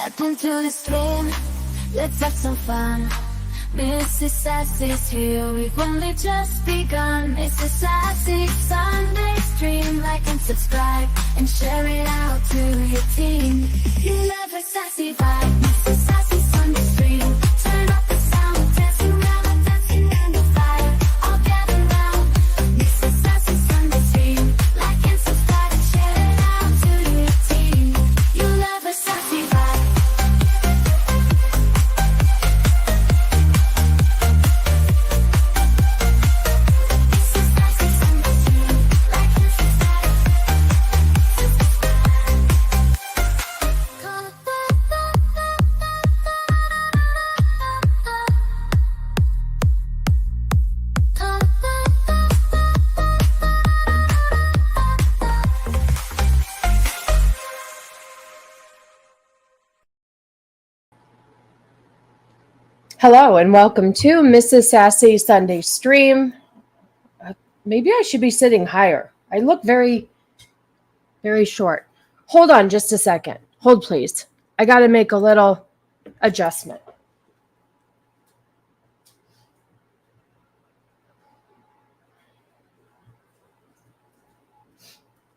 Step into the stream, let's have some fun. Mrs. Sassy's here, we've only just begun. Mrs. Sassy Sunday stream, like and subscribe, and share it out to your team. You love a sassy vibe, Mrs. Sassy Sunday stream. Turn up the sound, dancing around and dancing in the fire. All gather round, Mrs. Sassy Sunday stream. Like and subscribe and share it out to your team. You love a sassy vibe. Hello and welcome to Mrs. Sassy Sunday stream. Maybe I should be sitting higher. I look very, very short. Hold on just a second. Hold, please. I got to make a little adjustment.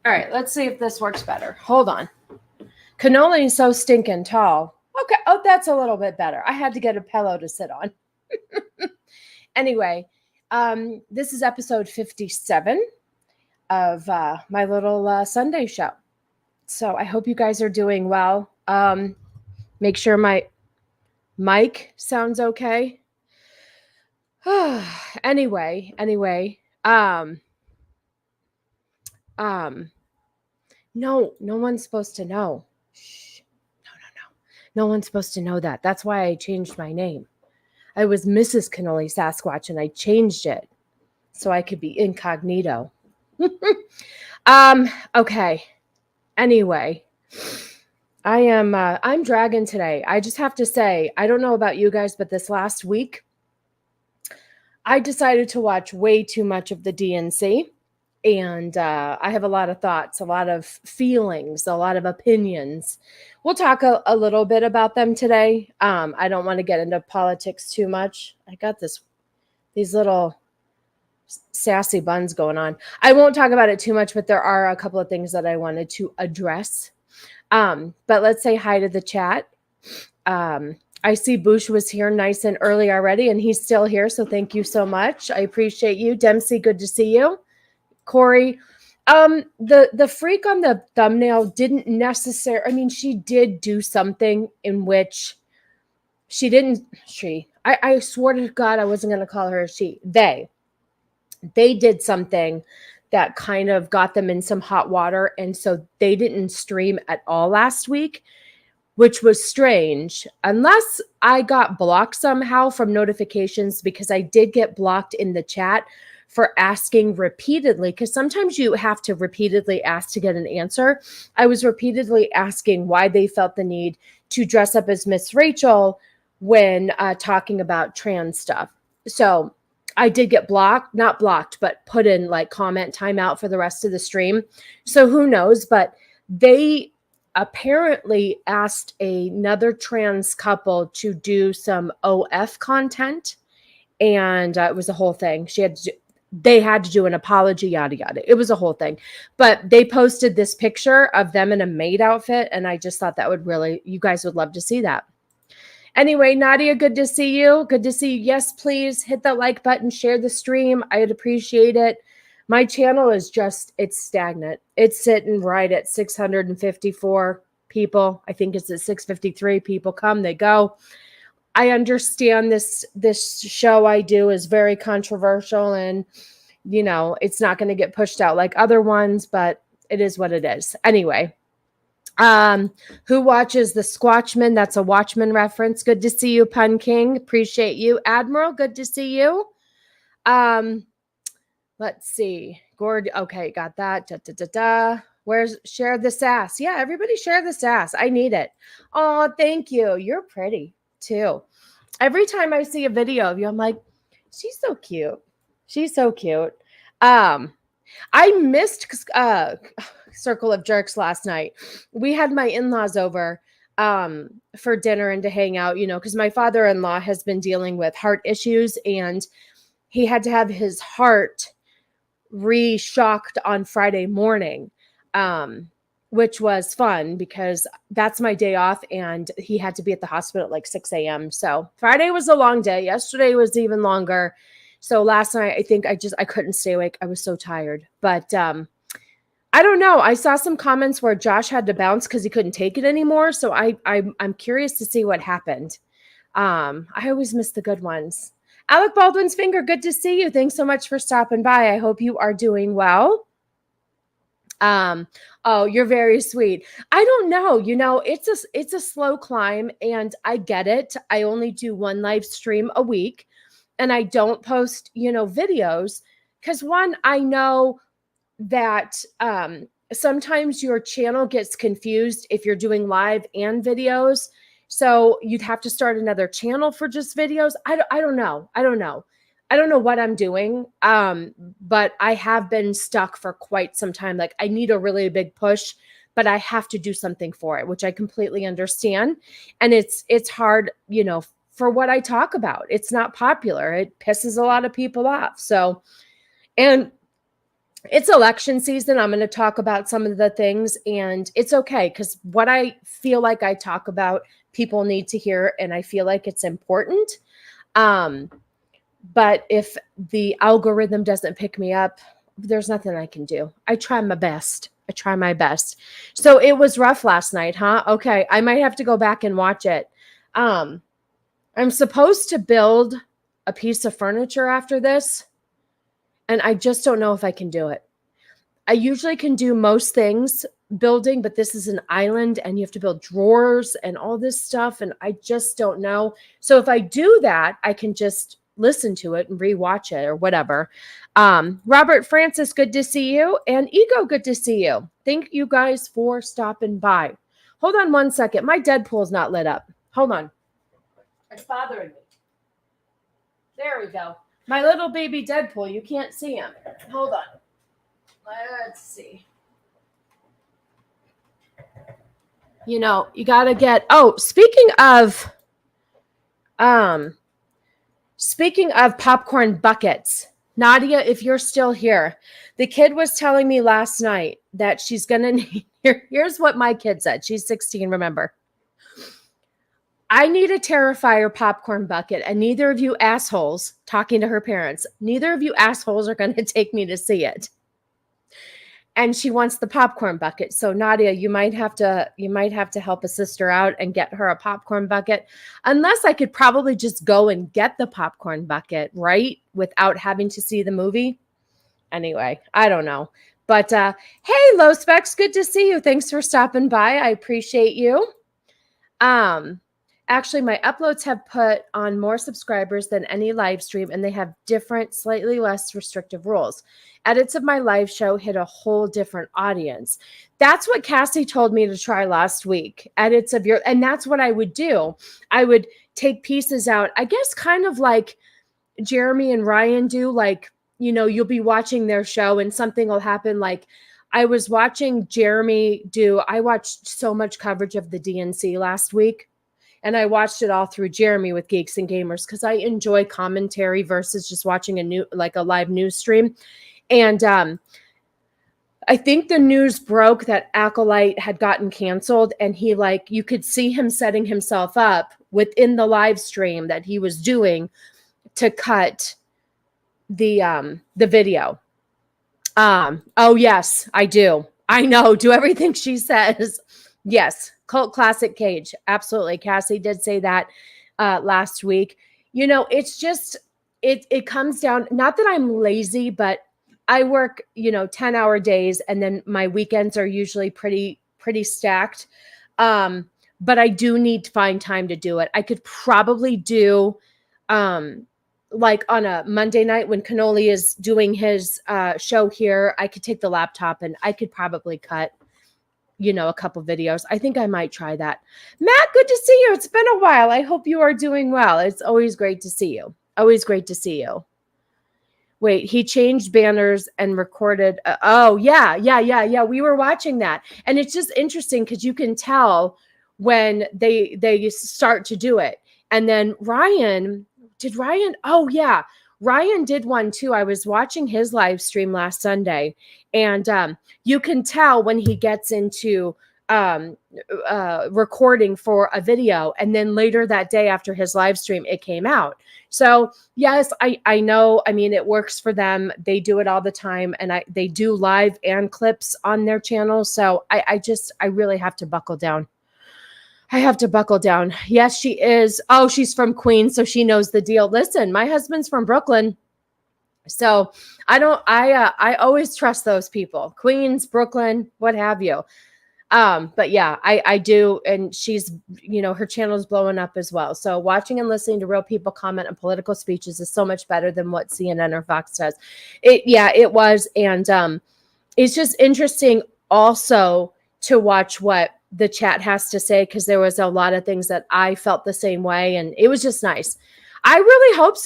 All right, let's see if this works better. Hold on. Cannoli is so stinking tall. Okay. Oh, that's a little bit better. I had to get a pillow to sit on. Anyway, this is episode 57 of my little Sunday show. So I hope you guys are doing well. Make sure my mic sounds okay. Anyway. No one's supposed to know. No one's supposed to know that. That's why I changed my name. I was Mrs. Cannoli Sasquatch, and I changed it so I could be incognito. Okay. Anyway, I'm dragging today. I just have to say, I don't know about you guys, but this last week, I decided to watch way too much of the DNC. And I have a lot of thoughts, a lot of feelings, a lot of opinions. We'll talk a little bit about them today. I don't want to get into politics too much. I got these little sassy buns going on. I won't talk about it too much, but there are a couple of things that I wanted to address. But let's say hi to the chat. I see Bush was here nice and early already, and he's still here. So thank you so much. I appreciate you. Dempsey, good to see you. Corey, the freak on the thumbnail didn't necessarily, I mean, she did do something in which I swore to God I wasn't going to call her a she. They did something that kind of got them in some hot water. And so they didn't stream at all last week, which was strange, unless I got blocked somehow from notifications, because I did get blocked in the chat for asking repeatedly, because sometimes you have to repeatedly ask to get an answer. I was repeatedly asking why they felt the need to dress up as Miss Rachel when talking about trans stuff. So I did get blocked, not blocked, but put in like comment timeout for the rest of the stream. So who knows, but they apparently asked another trans couple to do some OF content. And it was a whole thing. They had to do an apology, yada, yada. It was a whole thing. But they posted this picture of them in a maid outfit, and I just thought that would really, you guys would love to see that. Anyway, Nadia, good to see you. Good to see you. Yes, please hit the like button, share the stream. I'd appreciate it. My channel is it's stagnant. It's sitting right at 654 people. I think it's at 653 people come, they go. I understand this show I do is very controversial, and, you know, it's not going to get pushed out like other ones, but it is what it is. Anyway, who watches The Squatchman? That's a Watchmen reference. Good to see you, Pun King. Appreciate you. Admiral, good to see you. Let's see. Gord, okay, got that. Where's share the sass? Yeah, everybody share the sass. I need it. Oh, thank you. You're pretty too. Every time I see a video of you, I'm like, she's so cute. She's so cute. I missed Circle of Jerks last night. We had my in-laws over. for dinner and to hang out, because my father-in-law has been dealing with heart issues, and he had to have his heart re-shocked on Friday morning, which was fun because that's my day off, and he had to be at the hospital at like 6 a.m. So Friday was a long day. Yesterday was even longer. So last night, I think I couldn't stay awake. I was so tired. But I don't know. I saw some comments where Josh had to bounce because he couldn't take it anymore. So I'm curious to see what happened. I always miss the good ones. Alec Baldwin's finger, good to see you. Thanks so much for stopping by. I hope you are doing well. Oh, you're very sweet. I don't know. It's a slow climb, and I get it. I only do one live stream a week, and I don't post, videos because one, I know that sometimes your channel gets confused if you're doing live and videos. So you'd have to start another channel for just videos. I don't know. I don't know what I'm doing. But I have been stuck for quite some time. Like I need a really big push, but I have to do something for it, which I completely understand. And it's hard, for what I talk about. It's not popular. It pisses a lot of people off. So, and it's election season. I'm going to talk about some of the things, and it's okay because what I feel like I talk about, people need to hear, and I feel like it's important. But if the algorithm doesn't pick me up, there's nothing I can do. I try my best. So it was rough last night, huh? Okay. I might have to go back and watch it. I'm supposed to build a piece of furniture after this, and I just don't know if I can do it. I usually can do most things building, but this is an island and you have to build drawers and all this stuff, and I just don't know. So if I do that, I can just listen to it and rewatch it or whatever. Robert Francis, good to see you. And Ego, good to see you. Thank you guys for stopping by. Hold on one second. My Deadpool's not lit up. Hold on. It's bothering me. There we go. My little baby Deadpool. You can't see him. Hold on. Let's see. You got to get... Oh, speaking of popcorn buckets, Nadia, if you're still here, the kid was telling me last night that she's going to need... Here's what my kid said. She's 16, remember. I need a Terrifier popcorn bucket, and neither of you assholes, talking to her parents, neither of you assholes are going to take me to see it. And she wants the popcorn bucket. So Nadia, you might have to help a sister out and get her a popcorn bucket. Unless I could probably just go and get the popcorn bucket, right? Without having to see the movie. Anyway, I don't know. But hey, Low Specs, good to see you. Thanks for stopping by. I appreciate you. Actually, my uploads have put on more subscribers than any live stream, and they have different, slightly less restrictive rules. Edits of my live show hit a whole different audience. That's what Cassie told me to try last week. Edits of and that's what I would do. I would take pieces out, I guess kind of like Jeremy and Ryan do. Like, you'll be watching their show and something will happen. Like I was watching Jeremy I watched so much coverage of the DNC last week. And I watched it all through Jeremy with Geeks and Gamers because I enjoy commentary versus just watching a live news stream. And I think the news broke that Acolyte had gotten canceled, and he you could see him setting himself up within the live stream that he was doing to cut the video. Oh yes, I do. I know. Do everything she says. Yes. Cult classic Cage. Absolutely. Cassie did say that last week. It's just, it comes down, not that I'm lazy, but I work, 10-hour days, and then my weekends are usually pretty stacked. But I do need to find time to do it. I could probably do like on a Monday night when Cannoli is doing his show here, I could take the laptop and I could probably cut a couple videos. I think I might try that. Matt, good to see you. It's been a while. I hope you are doing well. It's always great to see you. Always great to see you. Wait, he changed banners and recorded. Oh, yeah. We were watching that. And it's just interesting because you can tell when they start to do it. And then Ryan, oh yeah, Ryan did one too. I was watching his live stream last Sunday, and you can tell when he gets into recording for a video, and then later that day after his live stream, it came out. So yes, I know. I mean, it works for them. They do it all the time, and they do live and clips on their channel. So I really have to buckle down. I have to buckle down. Yes, she is. Oh, she's from Queens, so she knows the deal. Listen, my husband's from Brooklyn, so I always trust those people. Queens, Brooklyn, what have you. But yeah, I do. And she's, her channel is blowing up as well. So watching and listening to real people comment on political speeches is so much better than what CNN or Fox does. It was. And it's just interesting also to watch what the chat has to say, because there was a lot of things that I felt the same way, and it was just nice. I really hope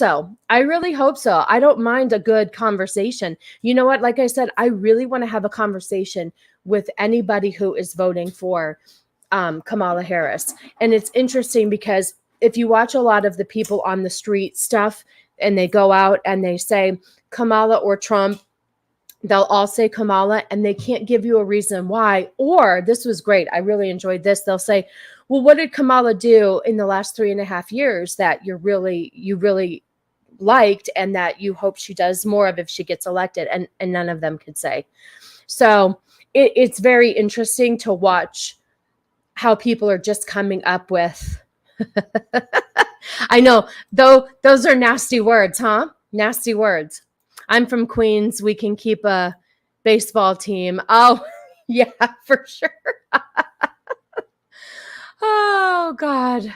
so. I don't mind a good conversation. You know what? Like I said, I really want to have a conversation with anybody who is voting for Kamala Harris. And it's interesting because if you watch a lot of the people on the street stuff and they go out and they say Kamala or Trump, they'll all say Kamala, and they can't give you a reason why. Or this was great. I really enjoyed this. They'll say, well, what did Kamala do in the last 3.5 years that you really liked and that you hope she does more of if she gets elected? And none of them could say. So it's very interesting to watch how people are just coming up with. I know, though, those are nasty words, huh? Nasty words. I'm from Queens. We can keep a baseball team. Oh, yeah, for sure. Oh, God.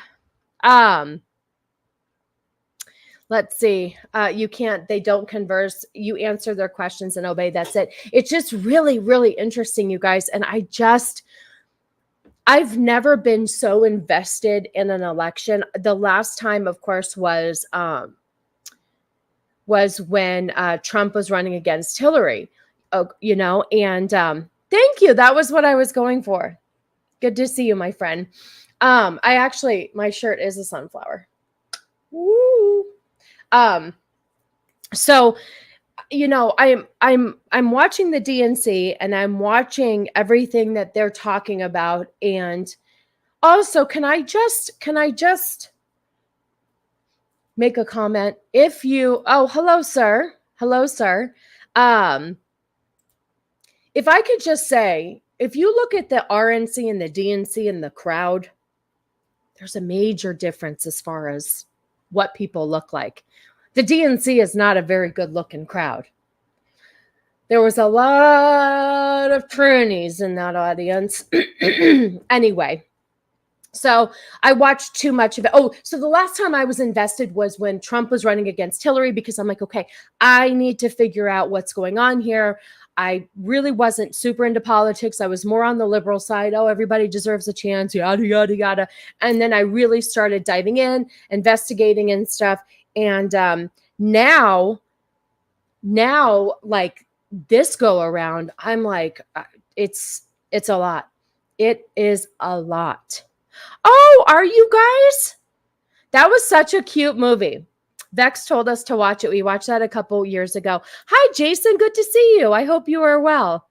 Let's see. They don't converse. You answer their questions and obey. That's it. It's just really, really interesting, you guys. And I've never been so invested in an election. The last time, of course, was when Trump was running against Hillary, and thank you. That was what I was going for. Good to see you, my friend. My shirt is a sunflower. Woo. So, I'm watching the DNC and I'm watching everything that they're talking about. And also, can I just make a comment? Hello, sir. Hello, sir. If I could just say, if you look at the RNC and the DNC and the crowd, there's a major difference as far as what people look like. The DNC is not a very good looking crowd. There was a lot of prunies in that audience. Anyway. So I watched too much of it. Oh, so the last time I was invested was when Trump was running against Hillary, because I'm like, okay, I need to figure out what's going on here. I really wasn't super into politics. I was more on the liberal side. Oh, everybody deserves a chance, yada, yada, yada. And then I really started diving in, investigating and stuff. And now, like this go around, I'm like, it's a lot. It is a lot. Oh, are you guys? That was such a cute movie. Vex told us to watch it. We watched that a couple years ago. Hi, Jason. Good to see you. I hope you are well.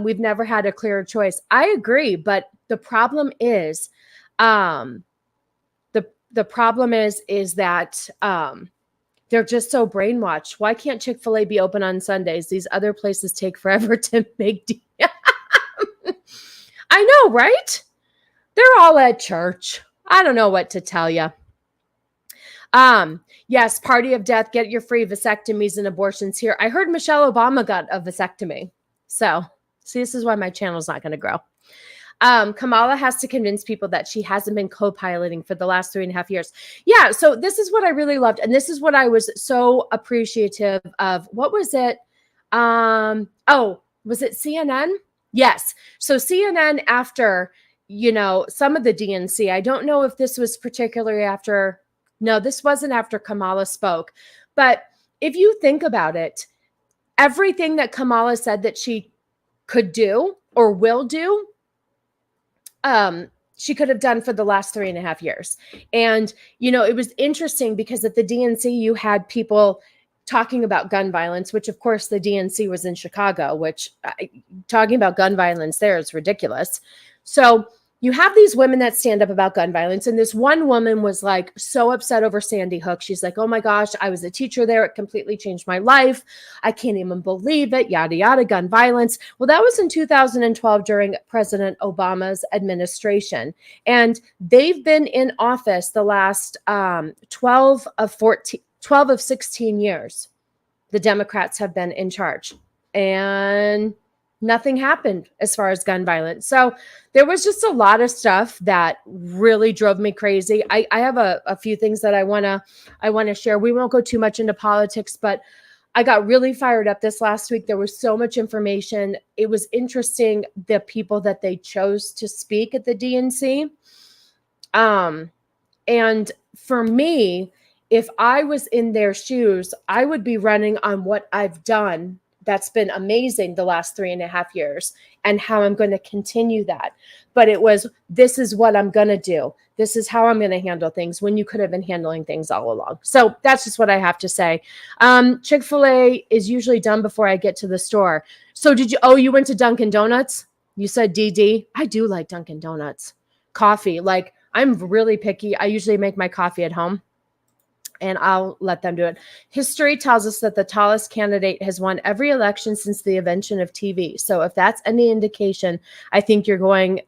We've never had a clearer choice. I agree, but the problem is, the problem is that they're just so brainwashed. Why can't Chick-fil-A be open on Sundays? These other places take forever to make. I know, right? They're all at church. I don't know what to tell you. Yes, party of death. Get your free vasectomies and abortions here. I heard Michelle Obama got a vasectomy. So, see, this is why my channel's not going to grow. Kamala has to convince people that she hasn't been co-piloting for the last 3.5 years. Yeah, so this is what I really loved. And this is what I was so appreciative of. What was it? Was it CNN? Yes. So CNN after, some of the DNC, I don't know if this was particularly after, no, this wasn't after Kamala spoke. But if you think about it, everything that Kamala said that she could do or will do, she could have done for the last 3.5 years. And, you know, it was interesting because at the DNC, you had people talking about gun violence, which of course the DNC was in Chicago, which talking about gun violence there is ridiculous. So you have these women that stand up about gun violence. And this one woman was like so upset over Sandy Hook. She's like, oh my gosh, I was a teacher there. It completely changed my life. I can't even believe it. Yada, yada, gun violence. Well, that was in 2012 during President Obama's administration. And they've been in office the last 12 of 16 years. The Democrats have been in charge. And nothing happened as far as gun violence. So there was just a lot of stuff that really drove me crazy. I have a few things that I want to share. We won't go too much into politics, but I got really fired up this last week. There was so much information. It was interesting, the people that they chose to speak at the DNC. And for me, if I was in their shoes, I would be running on what I've done that's been amazing the last 3.5 years and how I'm going to continue that. But it was, this is what I'm going to do. This is how I'm going to handle things when you could have been handling things all along. So that's just what I have to say. Chick-fil-A is usually done before I get to the store. So you went to Dunkin' Donuts? You said DD. I do like Dunkin' Donuts. Coffee. Like, I'm really picky. I usually make my coffee at home, and I'll let them do it. History tells us that the tallest candidate has won every election since the invention of TV. So if that's any indication, I think you're going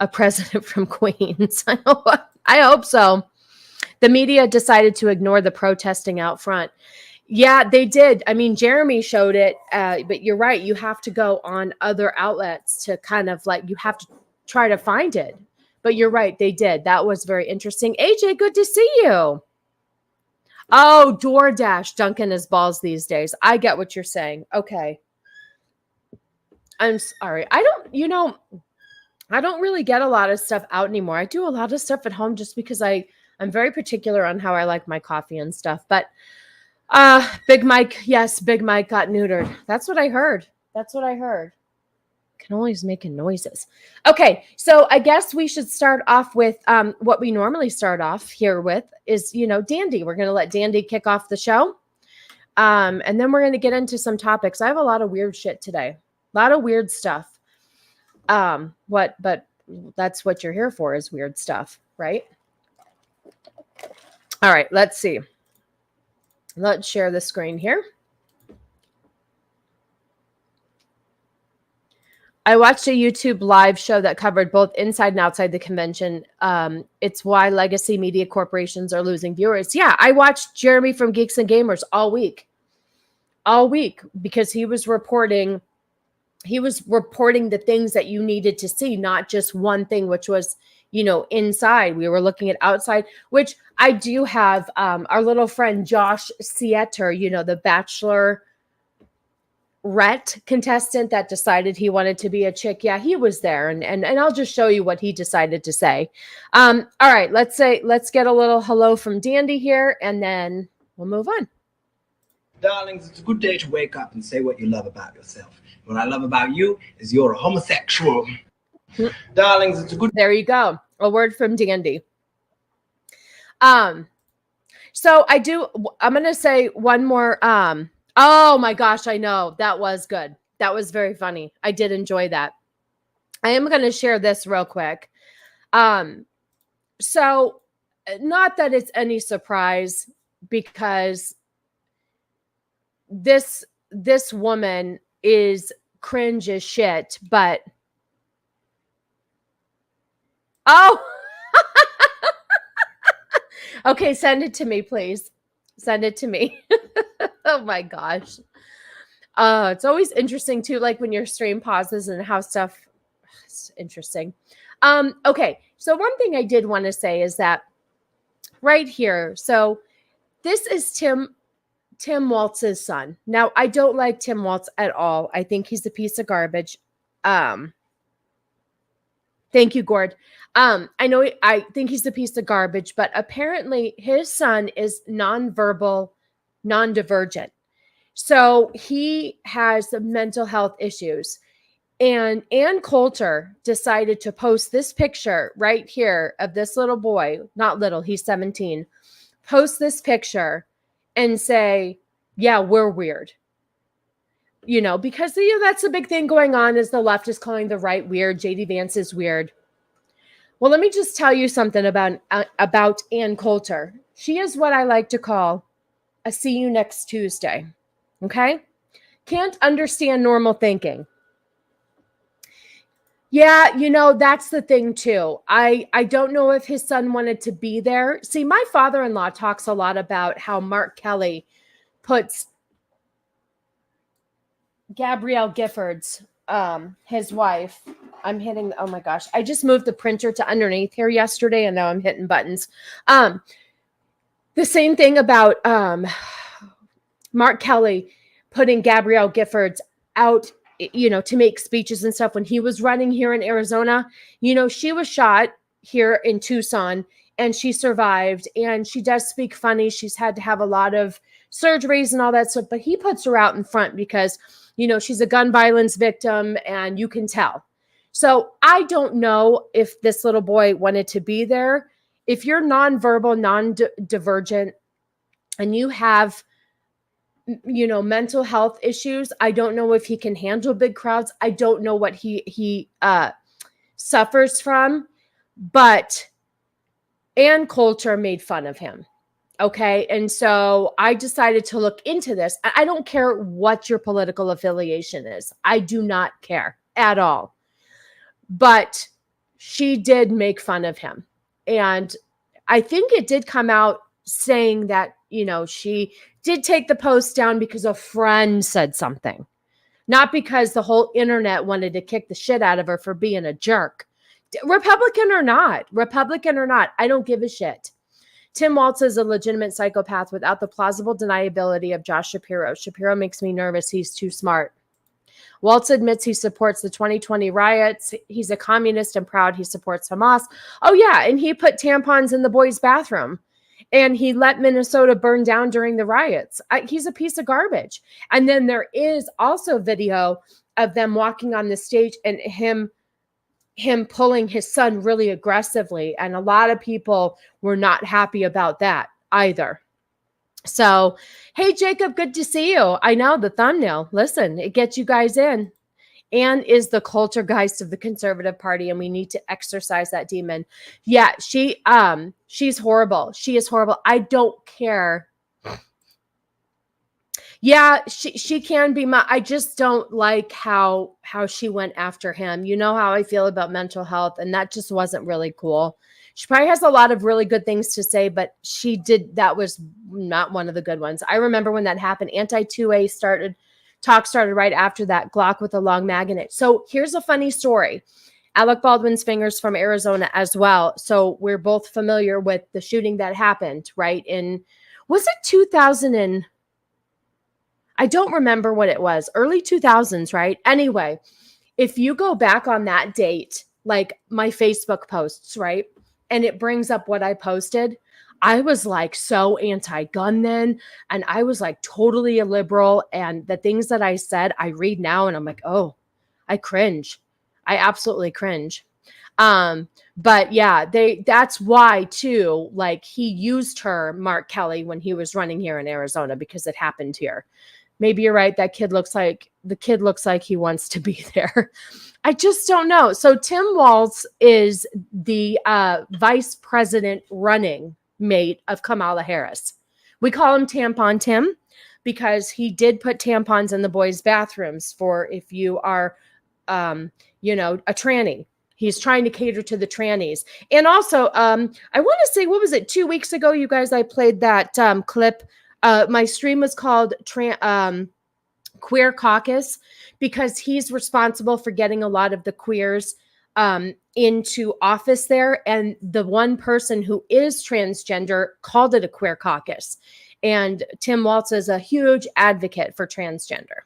a president from Queens. I hope so. The media decided to ignore the protesting out front. Yeah, they did. I mean, Jeremy showed it, but you're right. You have to go on other outlets to kind of like, you have to try to find it. But you're right. They did. That was very interesting. AJ, good to see you. Oh, DoorDash, Duncan is balls these days. I get what you're saying. Okay. I'm sorry. I don't really get a lot of stuff out anymore. I do a lot of stuff at home just because I'm very particular on how I like my coffee and stuff. But Big Mike, yes, Big Mike got neutered. That's what I heard. Can always making noises. Okay, so I guess we should start off with what we normally start off here with is, Dandy. We're going to let Dandy kick off the show. And then we're going to get into some topics. I have a lot of weird shit today. A lot of weird stuff. But that's what you're here for, is weird stuff, right? All right, let's see. Let's share the screen here. I watched a YouTube live show that covered both inside and outside the convention. It's why legacy media corporations are losing viewers. Yeah, I watched Jeremy from Geeks and Gamers all week because he was reporting the things that you needed to see, not just one thing, which was, inside. We were looking at outside, which I do have our little friend Josh Sieter, the Bachelor contestant that decided he wanted to be a chick. Yeah, he was there, and I'll just show you what he decided to say. All right, let's get a little hello from Dandy here, and then we'll move on. Darlings, it's a good day to wake up and say what you love about yourself. What I love about you is you're a homosexual. Darlings, it's a good. There you go. A word from Dandy. So I'm going to say one more. Oh my gosh, I know. That was good. That was very funny. I did enjoy that. I am going to share this real quick. So not that it's any surprise, because this woman is cringe as shit, but okay, send it to me, please. Send it to me. Oh my gosh. It's always interesting too, like when your stream pauses and how stuff, it's interesting. Okay. So one thing I did want to say is that right here. So this is Tim Walz's son. Now, I don't like Tim Walz at all. I think he's a piece of garbage. Thank you, Gord. I think he's a piece of garbage, but apparently his son is nonverbal, non-divergent. So he has some mental health issues. And Ann Coulter decided to post this picture right here of this little boy, not little, he's 17, post this picture and say, yeah, we're weird. Because that's the big thing going on is the left is calling the right weird. JDVance is weird. Well, let me just tell you something about Ann Coulter. She is what I like to call a see you next Tuesday. Okay? Can't understand normal thinking. Yeah, that's the thing too. I don't know if his son wanted to be there. See, my father-in-law talks a lot about how Mark Kelly puts Gabrielle Giffords, his wife. Oh my gosh. I just moved the printer to underneath here yesterday and now I'm hitting buttons. The same thing about Mark Kelly putting Gabrielle Giffords out, to make speeches and stuff when he was running here in Arizona. She was shot here in Tucson and she survived, and she does speak funny. She's had to have a lot of surgeries and all that stuff, but he puts her out in front because she's a gun violence victim and you can tell. So I don't know if this little boy wanted to be there. If you're nonverbal, non-divergent, and you have, mental health issues, I don't know if he can handle big crowds. I don't know what he suffers from, but Ann Coulter made fun of him. Okay. And so I decided to look into this. I don't care what your political affiliation is. I do not care at all. But she did make fun of him. And I think it did come out saying that, she did take the post down because a friend said something, not because the whole internet wanted to kick the shit out of her for being a jerk. Republican or not, I don't give a shit. Timwalz is a legitimate psychopath without the plausible deniability of Josh Shapiro. Shapiro makes me nervous. He's too smart. Waltz admits he supports the 2020 riots. He's a communist and proud he supports Hamas. Oh, yeah. And he put tampons in the boys' bathroom. And he let Minnesota burn down during the riots. He's a piece of garbage. And then there is also video of them walking on the stage and him pulling his son really aggressively. And a lot of people were not happy about that either. So, hey, Jacob, good to see you. I know the thumbnail. Listen, it gets you guys in. Ann is the Coultergeist of the Conservative Party, and we need to exorcise that demon. Yeah, she's horrible. She is horrible. I don't care. Yeah, she can be. I just don't like how she went after him. You know how I feel about mental health, and that just wasn't really cool. She probably has a lot of really good things to say, but that was not one of the good ones. I remember when that happened. Anti-2A talk started right after that, Glock with a long magnet. So here's a funny story. Alec Baldwin's fingers from Arizona as well. So we're both familiar with the shooting that happened, right? Was it 2000 I don't remember what it was, early 2000s, right? Anyway, if you go back on that date, like my Facebook posts, right? And it brings up what I posted. I was like so anti-gun then. And I was like totally a liberal. And the things that I said, I read now and I'm like, oh, I cringe. I absolutely cringe. But yeah, that's why too, like he used her, Mark Kelly, when he was running here in Arizona because it happened here. Maybe you're right. The kid looks like he wants to be there. I just don't know. So Timwalz is the vice president running mate of Kamalaharris. We call him Tampon Tim because he did put tampons in the boys' bathrooms for if you are, a tranny. He's trying to cater to the trannies. And also, I want to say, what was it, 2 weeks ago, you guys, I played that clip. My stream was called Queer Caucus because he's responsible for getting a lot of the queers into office there. And the one person who is transgender called it a queer caucus. And Timwalz is a huge advocate for transgender.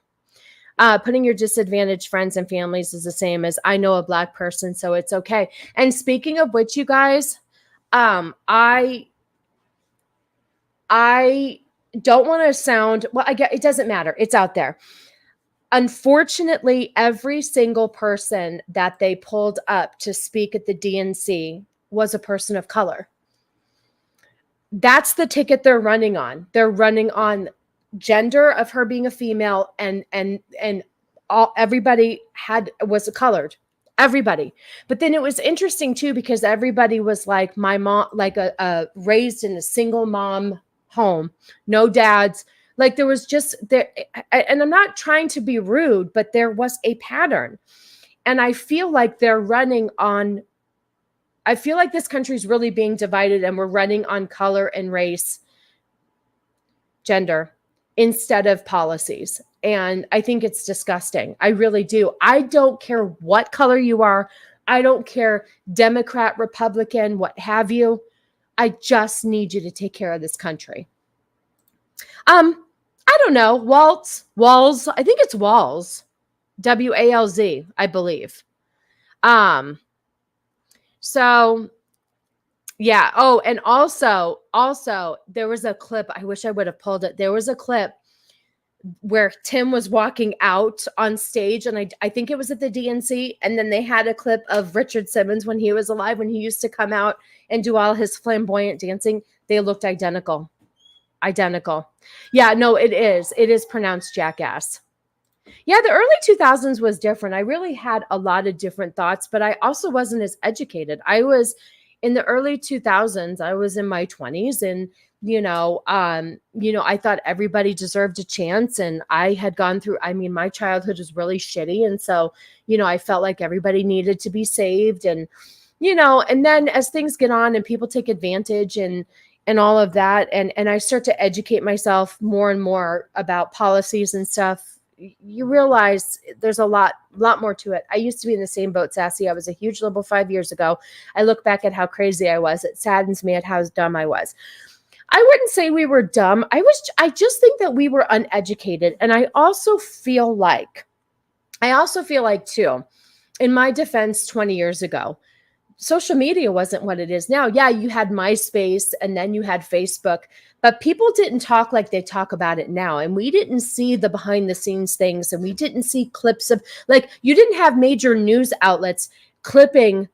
Putting your disadvantaged friends and families is the same as I know a Black person, so it's okay. And speaking of which, you guys, I don't want to sound, well, I get, it doesn't matter. It's out there. Unfortunately, every single person that they pulled up to speak at the DNC was a person of color. That's the ticket they're running on. They're running on gender of her being a female, and everybody was colored. Everybody. But then it was interesting too, because everybody was like, my mom, like a raised in a single mom home, no dads. Like there was just there, and I'm not trying to be rude, but there was a pattern. And I feel like they're running on, I feel like this country is really being divided, and we're running on color and race, gender, instead of policies. And I think it's disgusting. I really do. I don't care what color you are. I don't care, Democrat, Republican, what have you. I just need you to take care of this country. I don't know. Walz. I think it's Walz. WALZ, I believe. So yeah. Oh, and also there was a clip. I wish I would have pulled it. There was a clip where Tim was walking out on stage, and I think it was at the DNC, and then they had a clip of Richard Simmons when he was alive, when he used to come out and do all his flamboyant dancing. They looked identical. Yeah, no, it is pronounced jackass. Yeah, the early 2000s was different. I really had a lot of different thoughts, but I also wasn't as educated. I was in the early 2000s, I was in my 20s, and I thought everybody deserved a chance, and I had gone through, my childhood was really shitty, and so, I felt like everybody needed to be saved, and and then as things get on and people take advantage and all of that, and I start to educate myself more and more about policies and stuff, you realize there's a lot more to it. I used to be in the same boat, Sassy. I was a huge liberal 5 years ago. I look back at how crazy I was. It saddens me at how dumb I was. I wouldn't say we were dumb. I just think that we were uneducated. And I also feel like too, in my defense 20 years ago, social media wasn't what it is now. Yeah, you had MySpace and then you had Facebook, but people didn't talk like they talk about it now. And we didn't see the behind the scenes things, and we didn't see clips of, like, you didn't have major news outlets clipping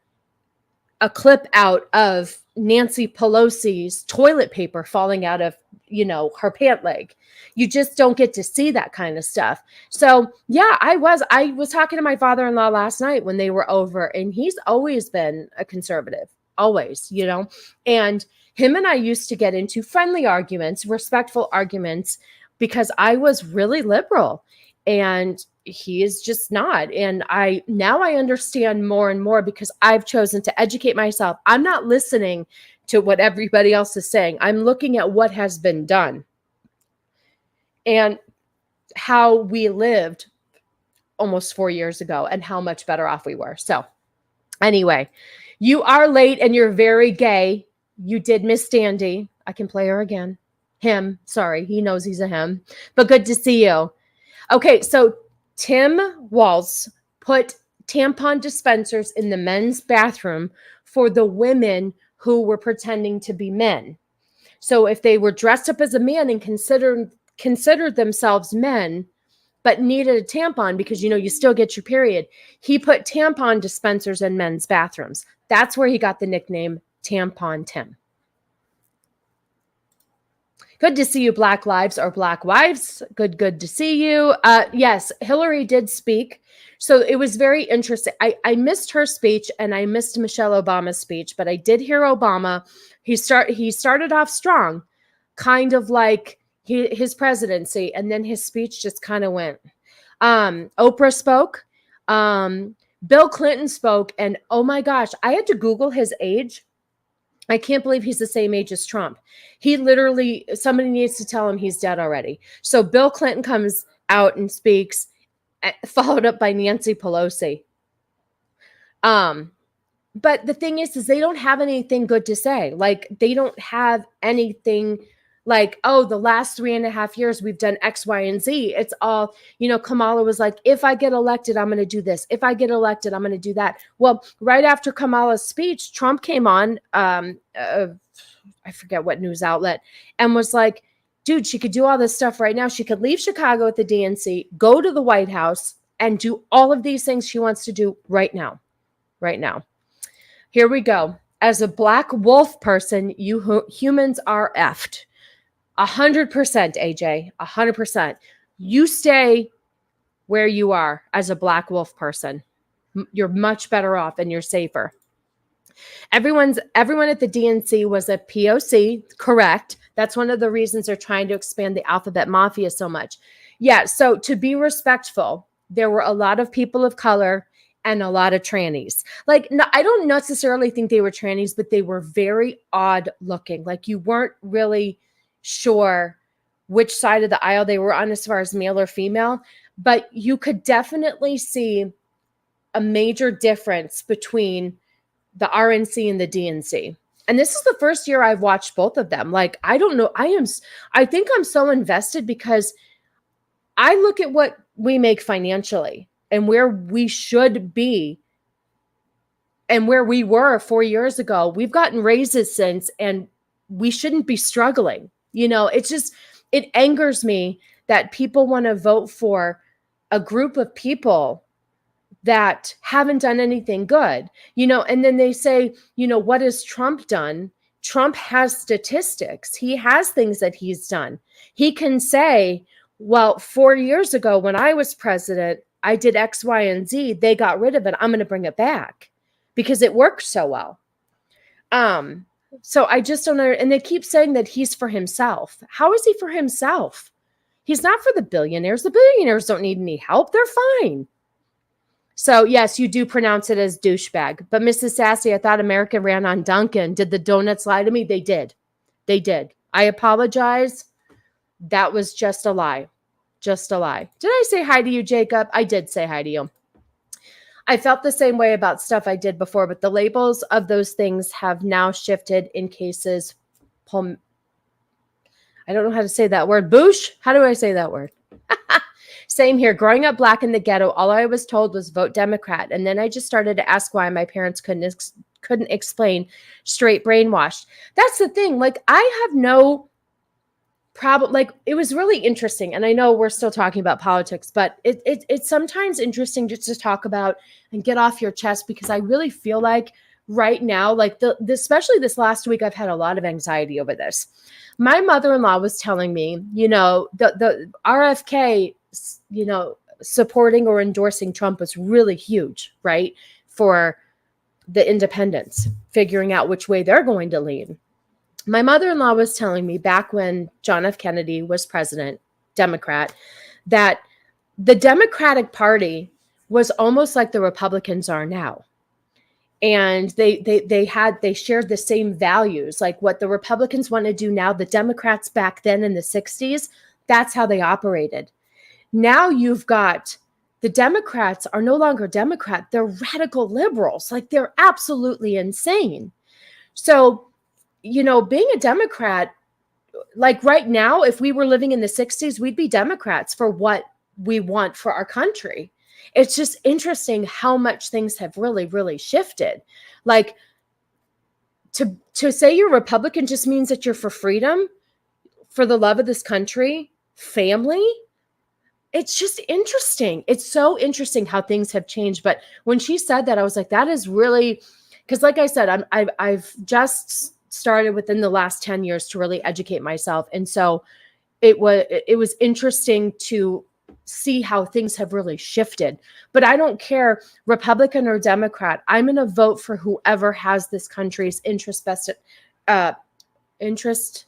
a clip out of Nancy Pelosi's toilet paper falling out of, her pant leg. You just don't get to see that kind of stuff. So yeah, I was talking to my father-in-law last night when they were over, and he's always been a conservative, always, and him and I used to get into friendly arguments, respectful arguments, because I was really liberal and he is just not. And now I understand more and more, because I've chosen to educate myself. I'm not listening to what everybody else is saying. I'm looking at what has been done and how we lived almost 4 years ago and how much better off we were. So anyway, you are late and you're very gay. You did Miss Dandy. I can play her again. Him. Sorry. He knows he's a him, but good to see you. Okay. So timwalz put tampon dispensers in the men's bathroom for the women who were pretending to be men. So if they were dressed up as a man and considered themselves men, but needed a tampon because, you still get your period, he put tampon dispensers in men's bathrooms. That's where he got the nickname Tampon Tim. Good to see you, Black Lives or Black Wives. Good to see you. Yes, Hillary did speak. So it was very interesting. I missed her speech and I missed Michelle Obama's speech, but I did hear Obama. He started off strong, kind of like his presidency, and then his speech just kind of went. Oprah spoke. Bill Clinton spoke, and oh my gosh, I had to Google his age. I can't believe he's the same age as Trump. He literally, somebody needs to tell him he's dead already. So Bill Clinton comes out and speaks, followed up by Nancy Pelosi. But the thing is they don't have anything good to say. Like, they don't have anything like, oh, the last 3.5 years we've done X, Y, and Z. It's all, Kamala was like, if I get elected, I'm going to do this. If I get elected, I'm going to do that. Well, right after Kamala's speech, Trump came on, I forget what news outlet, and was like, dude, she could do all this stuff right now. She could leave Chicago at the DNC, go to the White House, and do all of these things she wants to do right now. Right now. Here we go. As a black wolf person, you humans are effed. 100%, AJ. 100%. You stay where you are as a black wolf person. You're much better off and you're safer. Everyone at the DNC was a POC, correct? That's one of the reasons they're trying to expand the alphabet mafia so much. Yeah, so to be respectful, there were a lot of people of color and a lot of trannies. Like, no, I don't necessarily think they were trannies, but they were very odd looking. Like, you weren't really sure which side of the aisle they were on as far as male or female, but you could definitely see a major difference between the RNC and the DNC. And this is the first year I've watched both of them. Like, I don't know. I think I'm so invested because I look at what we make financially and where we should be and where we were 4 years ago. We've gotten raises since, and we shouldn't be struggling. You know, it's just, it angers me that people want to vote for a group of people that haven't done anything good, you know, and then they say, you know, what has Trump done? Trump has statistics. He has things that he's done. He can say, well, 4 years ago when I was president, I did X, Y, and Z. They got rid of it. I'm going to bring it back because it worked so well. So I just don't know. And they keep saying that he's for himself. How is he for himself? He's not for the billionaires. The billionaires don't need any help. They're fine. So yes, you do pronounce it as douchebag. But Mrs. Sassy, I thought America ran on Duncan. Did the donuts lie to me? They did. They did. I apologize. That was just a lie. Just a lie. Did I say hi to you, Jacob? I did say hi to you. I felt the same way about stuff I did before, but the labels of those things have now shifted in cases. I don't know how to say that word. Boosh? How do I say that word? Same here. Growing up black in the ghetto, all I was told was vote Democrat. And then I just started to ask why my parents couldn't explain. Straight brainwashed. That's the thing. Like, I have no problem. Like, it was really interesting. And I know we're still talking about politics, but it's sometimes interesting just to talk about and get off your chest, because I really feel like right now, like especially this last week, I've had a lot of anxiety over this. My mother-in-law was telling me, you know, the RFK, you know, supporting or endorsing Trump was really huge, right? For the independents, figuring out which way they're going to lean. My mother-in-law was telling me back when John F. Kennedy was president, Democrat, that the Democratic Party was almost like the Republicans are now. And they shared the same values, like what the Republicans want to do now. The Democrats back then in the 60s, that's how they operated. Now you've got the Democrats are no longer Democrat. They're radical liberals. Like, they're absolutely insane. So, you know, being a Democrat, like right now, if we were living in the 60s, we'd be Democrats for what we want for our country. It's just interesting how much things have really, really shifted. Like, to say you're Republican just means that you're for freedom, for the love of this country, family. It's just interesting. It's so interesting how things have changed. But when she said that, I was like, that is really, because like I said, I've just started within the last 10 years to really educate myself. And so it was interesting to see how things have really shifted. But I don't care, Republican or Democrat. I'm going to vote for whoever has this country's best interest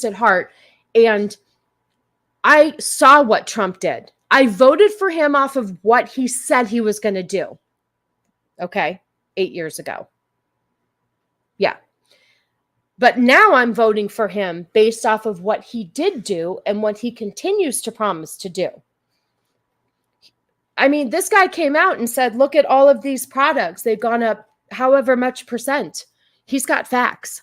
at heart. And I saw what Trump did. I voted for him off of what he said he was going to do. Okay, 8 years ago. Yeah. But now I'm voting for him based off of what he did do and what he continues to promise to do. I mean, this guy came out and said, look at all of these products. They've gone up however much percent. He's got facts.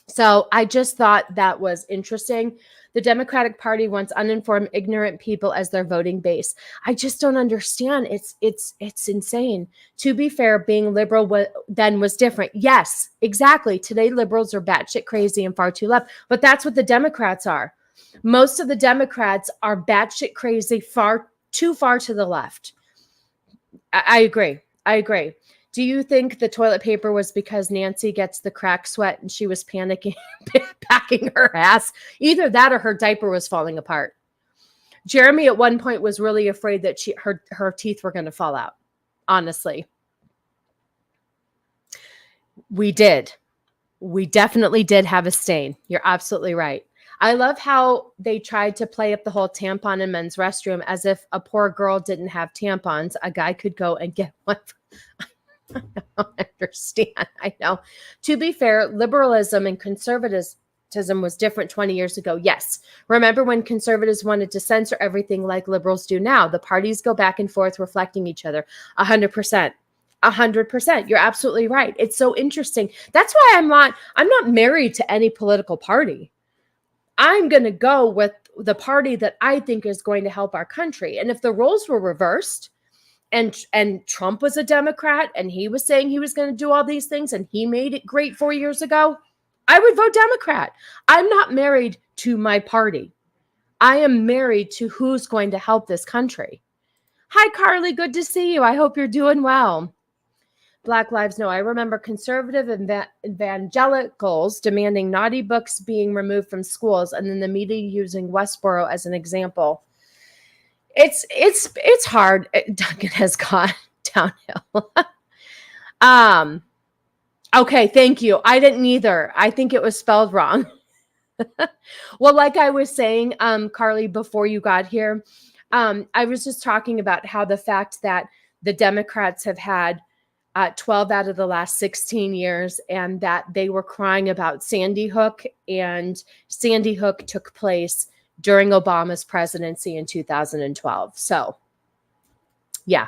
So I just thought that was interesting. The Democratic Party wants uninformed, ignorant people as their voting base. I just don't understand. It's insane. To be fair, being liberal then was different. Yes, exactly. Today, liberals are batshit crazy and far too left. But that's what the Democrats are. Most of the Democrats are batshit crazy, too far to the left. I agree. I agree. Do you think the toilet paper was because Nancy gets the crack sweat and she was panicking, packing her ass? Either that or her diaper was falling apart. Jeremy at one point was really afraid that her teeth were going to fall out. Honestly. We did. We definitely did have a stain. You're absolutely right. I love how they tried to play up the whole tampon in men's restroom as if a poor girl didn't have tampons. A guy could go and get one. I don't understand. I know. To be fair, liberalism and conservatism was different 20 years ago. Yes. Remember when conservatives wanted to censor everything like liberals do now? The parties go back and forth reflecting each other. 100%. 100%. You're absolutely right. It's so interesting. That's why I'm not married to any political party. I'm going to go with the party that I think is going to help our country. And if the roles were reversed and Trump was a Democrat and he was saying he was going to do all these things and he made it great 4 years ago, I would vote Democrat. I'm not married to my party. I am married to who's going to help this country. Hi, Carly. Good to see you. I hope you're doing well. Black Lives No. I remember conservative evangelicals demanding naughty books being removed from schools, and then the media using Westboro as an example. It's hard. Duncan has gone downhill. Okay, thank you. I didn't either. I think it was spelled wrong. Well, like I was saying, Carly, before you got here, I was just talking about how the fact that the Democrats have had 12 out of the last 16 years, and that they were crying about Sandy Hook, and Sandy Hook took place during Obama's presidency in 2012. So, yeah,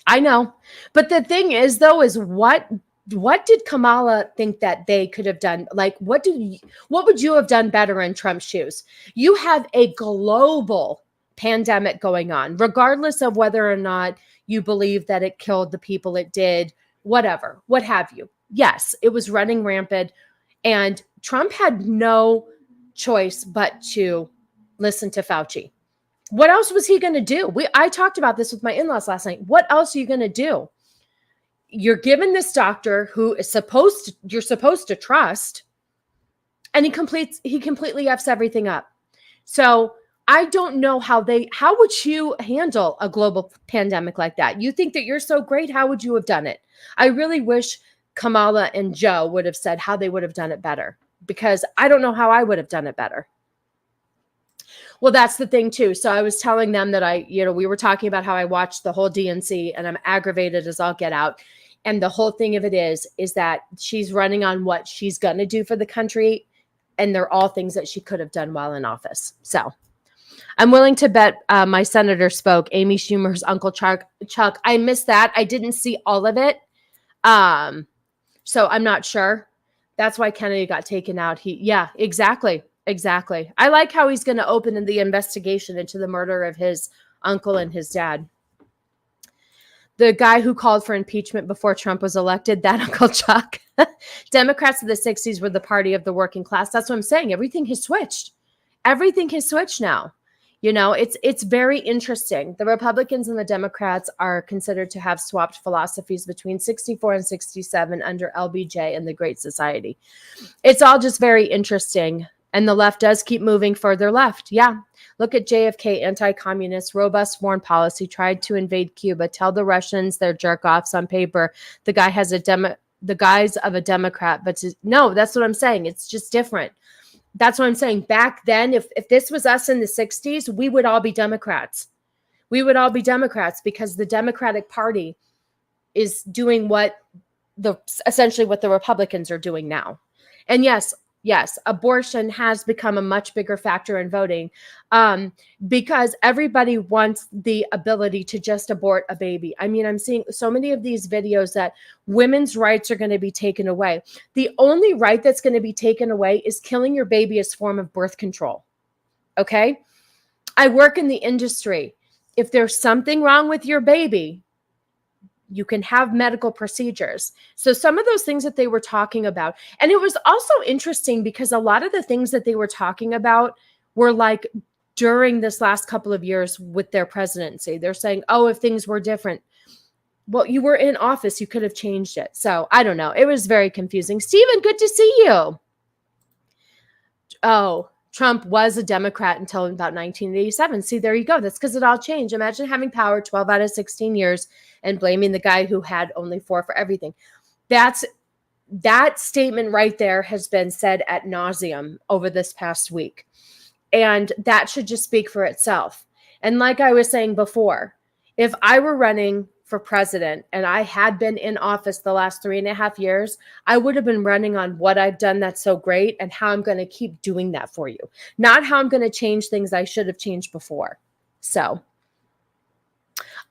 I know. But the thing is, though, is what did Kamala think that they could have done? Like, what would you have done better in Trump's shoes? You have a global pandemic going on, regardless of whether or not you believe that it killed the people it did, whatever, what have you. Yes, it was running rampant, and Trump had no choice but to listen to Fauci. What else was he going to do? I talked about this with my in-laws last night. What else are you going to do? You're given this doctor who is you're supposed to trust, and he completely F's everything up. So I don't know how would you handle a global pandemic like that? You think that you're so great. How would you have done it? I really wish Kamala and Joe would have said how they would have done it better, because I don't know how I would have done it better. Well, that's the thing too. So I was telling them that we were talking about how I watched the whole DNC and I'm aggravated as all get out. And the whole thing of it is that she's running on what she's going to do for the country. And they're all things that she could have done while in office. So I'm willing to bet my senator spoke. Amy Schumer's Uncle Chuck. I missed that. I didn't see all of it. So I'm not sure. That's why Kennedy got taken out. Yeah, exactly. I like how he's going to open the investigation into the murder of his uncle and his dad. The guy who called for impeachment before Trump was elected, that Uncle Chuck. Democrats of the 60s were the party of the working class. That's what I'm saying. Everything has switched. Everything has switched now. You know, it's very interesting. The Republicans and the Democrats are considered to have swapped philosophies between 64 and 67 under LBJ and the Great Society. It's all just very interesting. And the left does keep moving further left. Yeah. Look at JFK, anti-communist, robust foreign policy, tried to invade Cuba, tell the Russians they're jerk-offs on paper. The guy has the guise of a Democrat, but no, that's what I'm saying. It's just different. That's what I'm saying. Back then, if this was us in the 60s, we would all be Democrats. We would all be Democrats because the Democratic Party is doing essentially what the Republicans are doing now. And yes, abortion has become a much bigger factor in voting because everybody wants the ability to just abort a baby. I mean, I'm seeing so many of these videos that women's rights are going to be taken away. The only right that's going to be taken away is killing your baby as a form of birth control. Okay? I work in the industry. If there's something wrong with your baby, you can have medical procedures. So some of those things that they were talking about, and it was also interesting because a lot of the things that they were talking about were like during this last couple of years with their presidency. They're saying, oh, if things were different. Well, you were in office. You could have changed it. So I don't know. It was very confusing. Stephen, good to see you. Oh, Trump was a Democrat until about 1987. See, there you go. That's because it all changed. Imagine having power 12 out of 16 years and blaming the guy who had only 4 for everything. That statement right there has been said ad nauseum over this past week. And that should just speak for itself. And like I was saying before, if I were running for president and I had been in office the last 3.5 years, I would have been running on what I've done that's so great and how I'm going to keep doing that for you, not how I'm going to change things I should have changed before. So,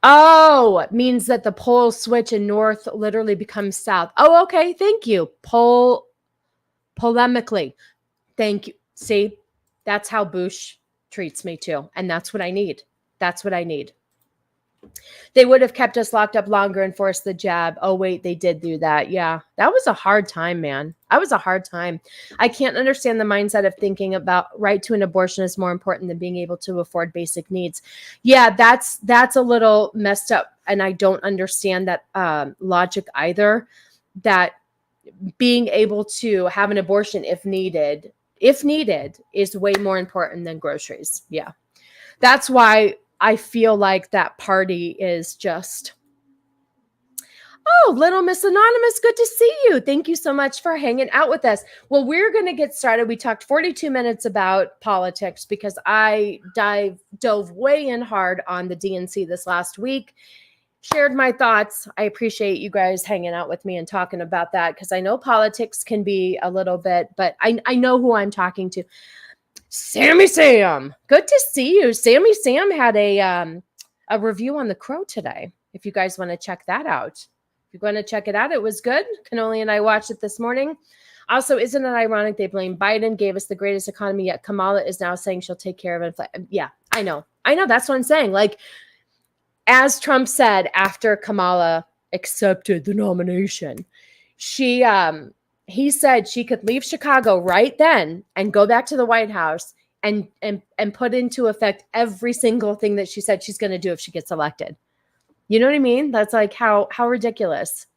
oh, it means that the pole switch in north literally becomes south. Oh, okay. Thank you. Polemically. Thank you. See, that's how Bush treats me too. And that's what I need. That's what I need. They would have kept us locked up longer and forced the jab. Oh, wait, they did do that. Yeah, that was a hard time, man. That was a hard time. I can't understand the mindset of thinking about right to an abortion is more important than being able to afford basic needs. Yeah, that's a little messed up. And I don't understand that logic either, that being able to have an abortion if needed is way more important than groceries. Yeah, that's why I feel like that party is just, oh, Little Miss Anonymous, good to see you. Thank you so much for hanging out with us. Well, we're going to get started. We talked 42 minutes about politics because I dove way in hard on the DNC this last week, shared my thoughts. I appreciate you guys hanging out with me and talking about that because I know politics can be a little bit, but I know who I'm talking to. Sammy Sam, good to see you. Sammy Sam had a review on The Crow today. If you guys want to check that out, if you're going to check it out, it was good. Cannoli and I watched it this morning. Also, isn't it ironic they blame Biden, gave us the greatest economy, yet Kamala is now saying she'll take care of inflation. Yeah, I know. That's what I'm saying. Like, as Trump said after Kamala accepted the nomination, he said she could leave Chicago right then and go back to the White House and put into effect every single thing that she said she's going to do if she gets elected. You know what I mean? That's like how ridiculous.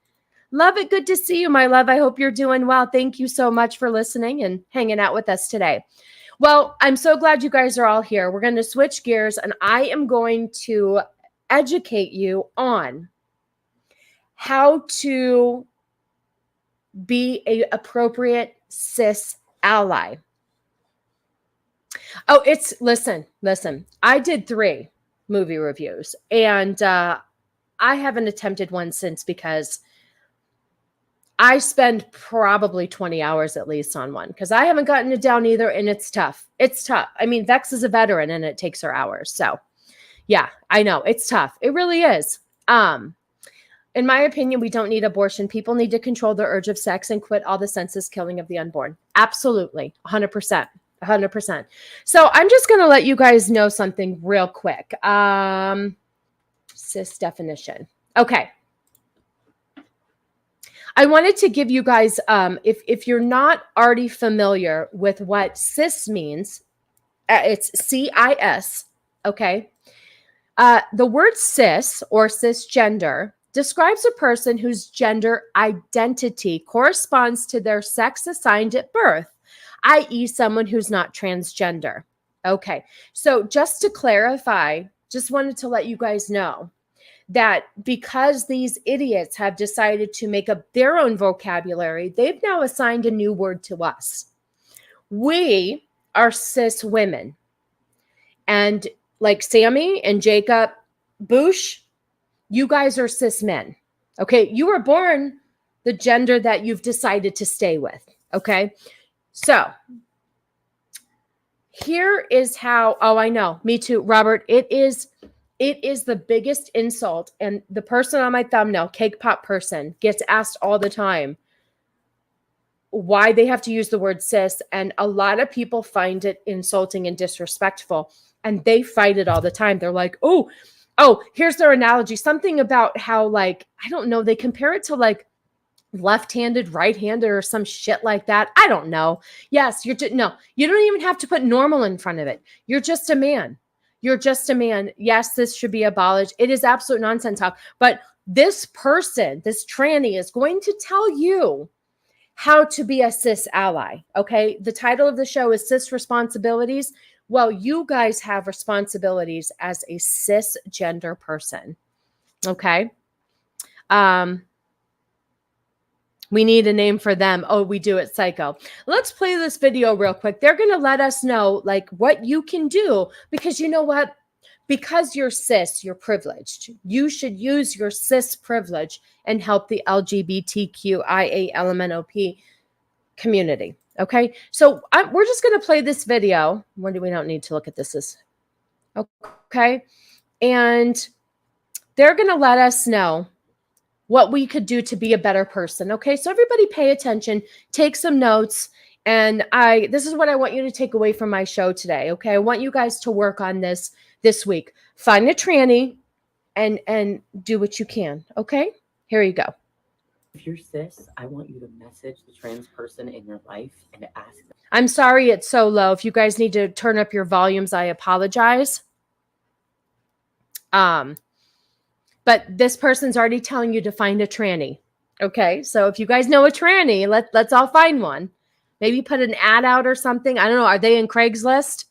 Love it. Good to see you, my love. I hope you're doing well. Thank you so much for listening and hanging out with us today. Well, I'm so glad you guys are all here. We're going to switch gears and I am going to educate you on how to be an appropriate cis ally. Oh, listen. I did 3 movie reviews and I haven't attempted one since because I spend probably 20 hours at least on one because I haven't gotten it down either and it's tough. It's tough. I mean, Vex is a veteran and it takes her hours. So yeah, I know it's tough. It really is. In my opinion, we don't need abortion. People need to control their urge of sex and quit all the senseless killing of the unborn. Absolutely. 100%. 100%. So I'm just going to let you guys know something real quick. Cis definition. Okay. I wanted to give you guys, if you're not already familiar with what cis means, it's CIS. Okay. The word cis or cisgender describes a person whose gender identity corresponds to their sex assigned at birth, i.e. someone who's not transgender. Okay, so just to clarify, just wanted to let you guys know that because these idiots have decided to make up their own vocabulary, they've now assigned a new word to us. We are cis women. And like Sammy and Jacob Bush, you guys are cis men, okay? You were born the gender that you've decided to stay with, okay? So here is how, oh, I know, me too, Robert. It is the biggest insult. And the person on my thumbnail, Cake Pop Person, gets asked all the time why they have to use the word cis. And a lot of people find it insulting and disrespectful. And they fight it all the time. They're like, oh, here's their analogy. Something about how, like, I don't know, they compare it to like left-handed, right-handed, or some shit like that. I don't know. Yes, no, you don't even have to put normal in front of it. You're just a man. You're just a man. Yes, this should be abolished. It is absolute nonsense talk. But this person, this tranny, is going to tell you how to be a cis ally. Okay. The title of the show is Cis Responsibilities. Well, you guys have responsibilities as a cisgender person. Okay. We need a name for them. Oh, we do at Psycho. Let's play this video real quick. They're going to let us know like what you can do, because you know what? Because you're cis, you're privileged. You should use your cis privilege and help the LGBTQIA community. Okay. So we're just going to play this video. We don't need to look at this. Okay. And they're going to let us know what we could do to be a better person. Okay, so everybody pay attention, take some notes, and this is what I want you to take away from my show today. Okay, I want you guys to work on this week. Find a tranny and do what you can. Okay, here you go. If you're cis, I want you to message the trans person in your life and ask them. I'm sorry it's so low. If you guys need to turn up your volumes, I apologize. But this person's already telling you to find a tranny. Okay, so if you guys know a tranny, let's all find one. Maybe put an ad out or something. I don't know. Are they in Craigslist?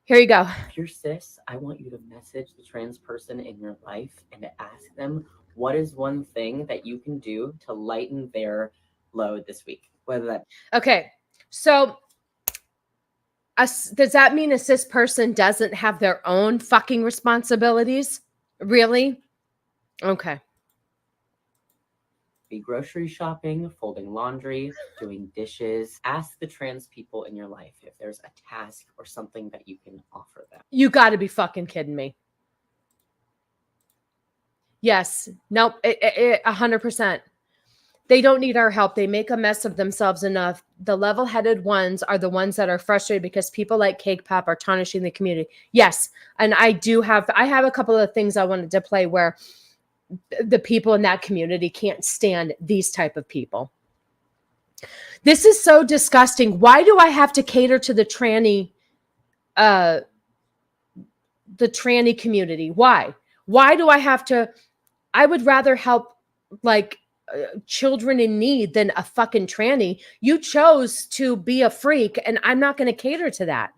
Here you go. If you're cis, I want you to message the trans person in your life and ask them what is one thing that you can do to lighten their load this week. Whether that. Okay, so does that mean a cis person doesn't have their own fucking responsibilities? Really? Okay. Be grocery shopping, folding laundry, doing dishes. Ask the trans people in your life if there's a task or something that you can offer them. You got to be fucking kidding me. Yes. Nope. 100%. They don't need our help. They make a mess of themselves enough. The level-headed ones are the ones that are frustrated because people like Cake Pop are tarnishing the community. Yes. And I have a couple of things I wanted to play where the people in that community can't stand these type of people. This is so disgusting. Why do I have to cater to the tranny community? Why? Why do I have to? I would rather help like children in need than a fucking tranny. You chose to be a freak, and I'm not going to cater to that.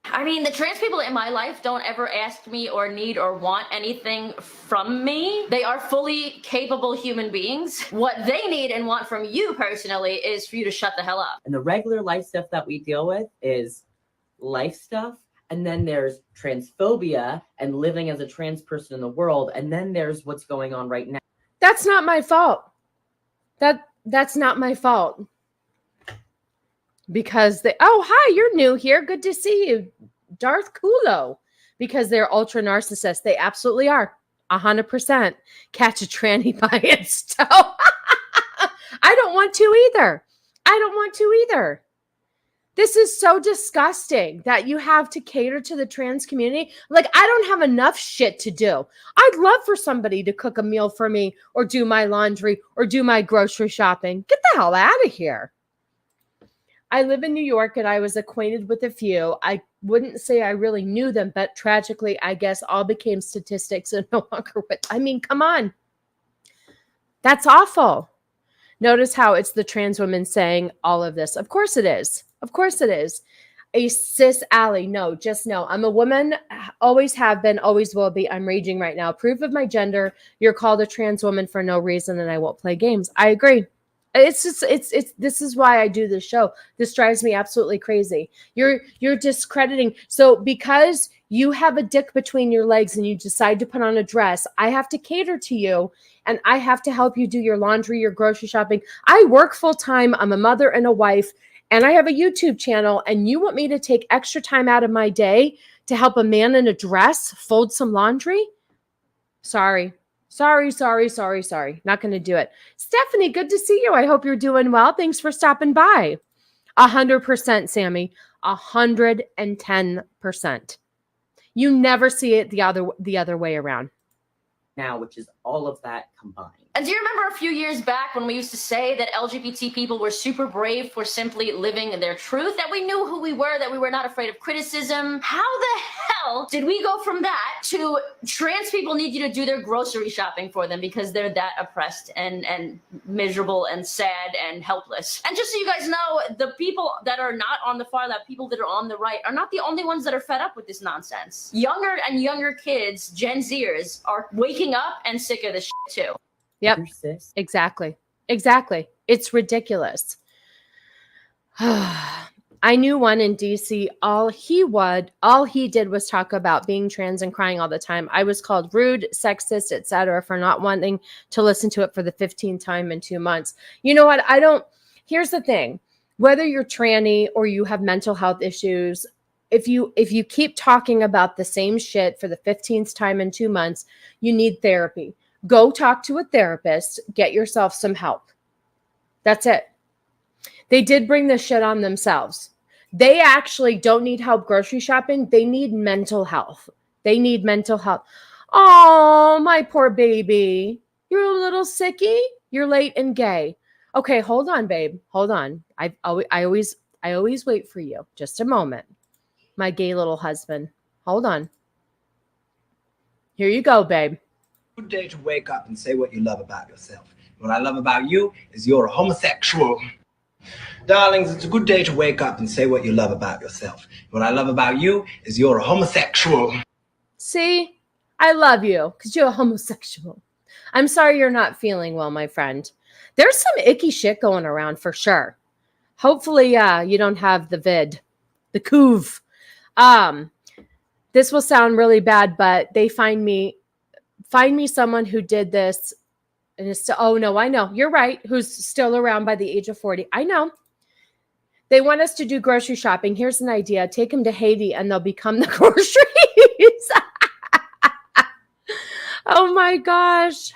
I mean, the trans people in my life don't ever ask me or need or want anything from me. They are fully capable human beings. What they need and want from you personally is for you to shut the hell up. And the regular life stuff that we deal with is life stuff. And then there's transphobia and living as a trans person in the world. And then there's what's going on right now. That's not my fault. That's not my fault. Because hi, you're new here. Good to see you, Darth Kulo. Because they're ultra narcissists. They absolutely are. 100%. Catch a tranny by its toe. I don't want to either. This is so disgusting that you have to cater to the trans community. Like, I don't have enough shit to do. I'd love for somebody to cook a meal for me or do my laundry or do my grocery shopping. Get the hell out of here. I live in New York and I was acquainted with a few. I wouldn't say I really knew them, but tragically, I guess all became statistics and no longer with. I mean, come on. That's awful. Notice how it's the trans women saying all of this. Of course it is. Of course it is. A cis ally. No, just no. I'm a woman. Always have been. Always will be. I'm raging right now. Proof of my gender. You're called a trans woman for no reason and I won't play games. I agree. This is why I do this show. This drives me absolutely crazy. You're discrediting. So because you have a dick between your legs and you decide to put on a dress, I have to cater to you and I have to help you do your laundry, your grocery shopping. I work full time. I'm a mother and a wife, and I have a YouTube channel, and you want me to take extra time out of my day to help a man in a dress fold some laundry? Sorry. Not going to do it. Stephanie, good to see you. I hope you're doing well. Thanks for stopping by. 100%, Sammy. 110%. You never see it the other way around. now, which is all of that combined. And do you remember a few years back when we used to say that LGBT people were super brave for simply living their truth, that we knew who we were, that we were not afraid of criticism? How the hell did we go from that to trans people need you to do their grocery shopping for them because they're that oppressed and miserable and sad and helpless? And just so you guys know, the people that are not on the far left, people that are on the right, are not the only ones that are fed up with this nonsense. Younger and younger kids, Gen Zers, are waking up and sick of this shit too. Yep. Exactly. It's ridiculous. I knew one in DC. All he did was talk about being trans and crying all the time. I was called rude, sexist, etc. for not wanting to listen to it for the 15th time in 2 months. You know what? Here's the thing. Whether you're tranny or you have mental health issues, if you keep talking about the same shit for the 15th time in 2 months, you need therapy. Go talk to a therapist, get yourself some help. That's it. They did bring this shit on themselves. They actually don't need help grocery shopping. They need mental health. Oh, my poor baby. You're a little sicky. You're late and gay. Okay, hold on, babe. Hold on. I always wait for you. Just a moment. My gay little husband. Hold on. Here you go, babe. Good day to wake up and say what you love about yourself. What I love about you is you're a homosexual. Darlings, it's a good day to wake up and say what you love about yourself. What I love about you is you're a homosexual. See, I love you because you're a homosexual. I'm sorry you're not feeling well, my friend. There's some icky shit going around for sure. Hopefully, you don't have the couv. This will sound really bad, but they find me someone who did this and is still, oh no, I know, you're right, who's still around by the age of 40. I know. They want us to do grocery shopping. Here's an idea. Take them to Haiti and they'll become the groceries. Oh my gosh.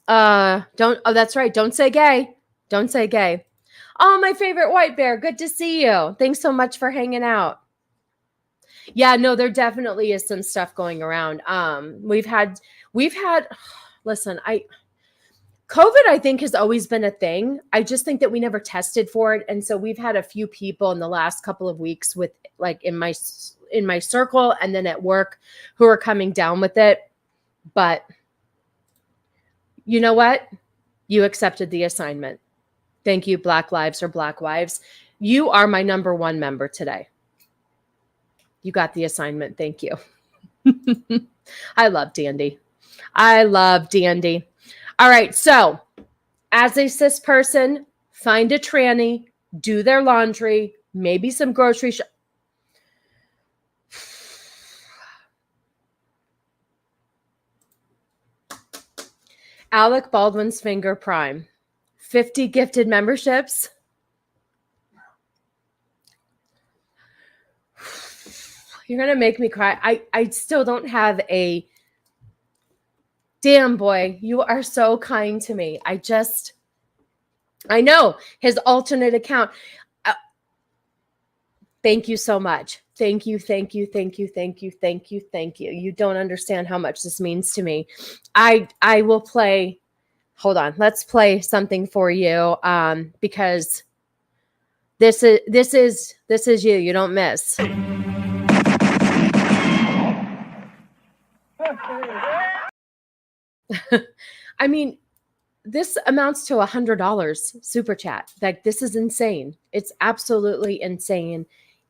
That's right. Don't say gay. Don't say gay. Oh, my favorite white bear. Good to see you. Thanks so much for hanging out. Yeah, no, there definitely is some stuff going around. We've had, listen, COVID, I think, has always been a thing. I just think that we never tested for it. And so we've had a few people in the last couple of weeks with like in my circle and then at work who are coming down with it. But you know what? You accepted the assignment. Thank you, Black Lives or Black Wives. You are my number one member today. You got the assignment. Thank you. I love Dandy. All right. So as a cis person, find a tranny, do their laundry, maybe some grocery shop. Alec Baldwin's finger prime. 50 gifted memberships. You're going to make me cry. I still don't have a... Damn, boy, you are so kind to me. I know his alternate account. Thank you so much. Thank you. You don't understand how much this means to me. I will play. Hold on. Let's play something for you. Because this is you. You don't miss. I mean, this amounts to $100 super chat. Like, this is insane. It's absolutely insane.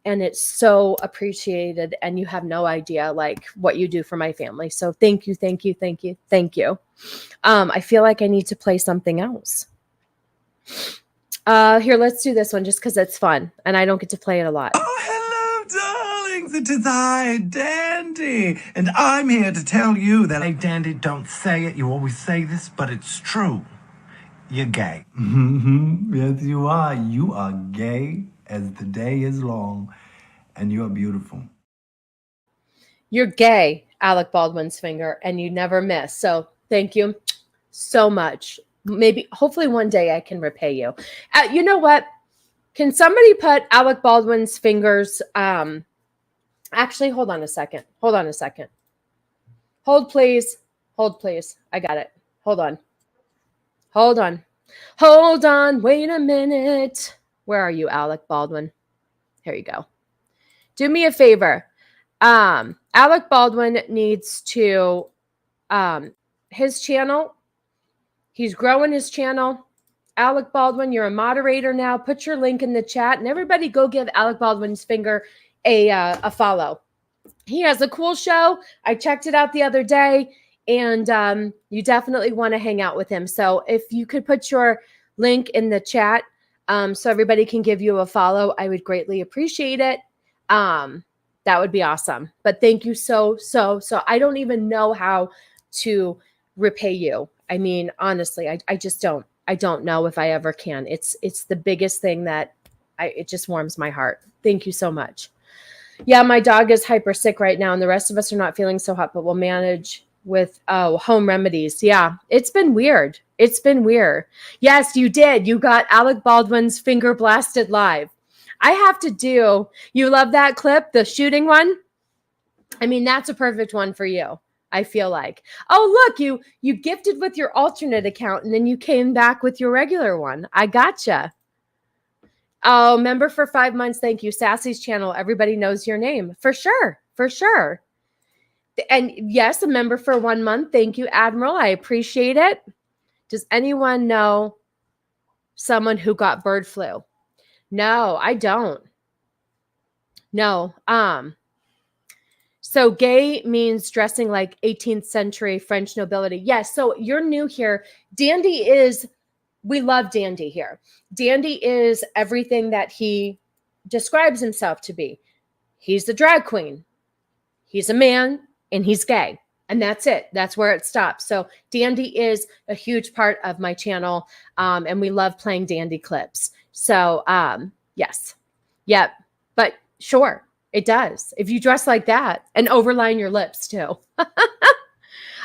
And it's so appreciated. And you have no idea like what you do for my family. So thank you. I feel like I need to play something else. Here, let's do this one just because it's fun. And I don't get to play it a lot. Oh, hello, darlings. It is I, Dandy. And I'm here to tell you that, hey, Dandy, don't say it. You always say this, but it's true. You're gay. Yes, you are. You are gay as the day is long, and you're beautiful. You're gay, Alec Baldwin's finger, and you never miss. So thank you so much. Maybe, hopefully one day I can repay you. You know what? Can somebody put Alec Baldwin's fingers? Actually, hold on a second. Hold, please. Hold, please. I got it. Hold on. Hold on. Hold on. Wait a minute. Where are you, Alec Baldwin? Here you go. Do me a favor. Alec Baldwin needs to, his channel, he's growing his channel. Alec Baldwin, you're a moderator now. Put your link in the chat, and everybody go give Alec Baldwin's finger a follow. He has a cool show. I checked it out the other day, and you definitely want to hang out with him. So if you could put your link in the chat so everybody can give you a follow, I would greatly appreciate it. That would be awesome. But thank you so. I don't even know how to repay you. I mean, honestly, I just don't. I don't know if I ever can. It's the biggest thing that it just warms my heart. Thank you so much. Yeah, my dog is hyper sick right now, and the rest of us are not feeling so hot, but we'll manage with home remedies. Yeah, it's been weird. It's been weird. Yes, you did. You got Alec Baldwin's finger blasted live. I have to do, you love that clip, the shooting one? I mean, that's a perfect one for you, I feel like. Oh, look, you gifted with your alternate account, and then you came back with your regular one. I gotcha. Oh, member for 5 months. Thank you. Sassy's channel. Everybody knows your name. For sure. For sure. And yes, a member for 1 month. Thank you, Admiral. I appreciate it. Does anyone know someone who got bird flu? No, I don't. No. So gay means dressing like 18th century French nobility. Yes. So you're new here. Dandy is, we love Dandy here. Dandy is everything that he describes himself to be. He's the drag queen. He's a man and he's gay. And that's it. That's where it stops. So Dandy is a huge part of my channel. And we love playing Dandy clips. So yes. Yep. But sure, it does. If you dress like that and overline your lips too.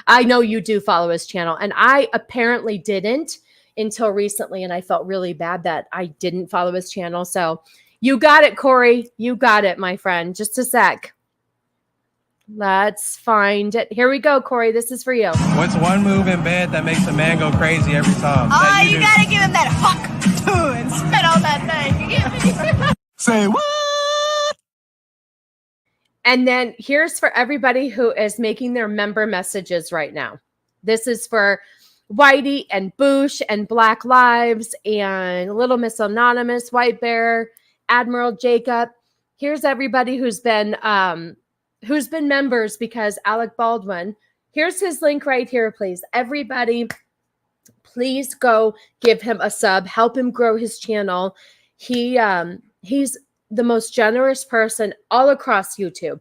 I know you do follow his channel. And I apparently didn't until recently. And I felt really bad that I didn't follow his channel. So you got it, Corey. You got it, my friend. Just a sec. Let's find it. Here we go, Corey. This is for you. What's one move in bed that makes a man go crazy every time? Oh, you gotta give him that huck and spit on that thing. You get me? Say what? And then here's for everybody who is making their member messages right now. This is for Whitey and Boosh and Black Lives and Little Miss Anonymous, White Bear, Admiral Jacob. Here's everybody who's been members because Alec Baldwin. Here's his link right here, please. Everybody, please go give him a sub. Help him grow his channel. He's the most generous person all across YouTube.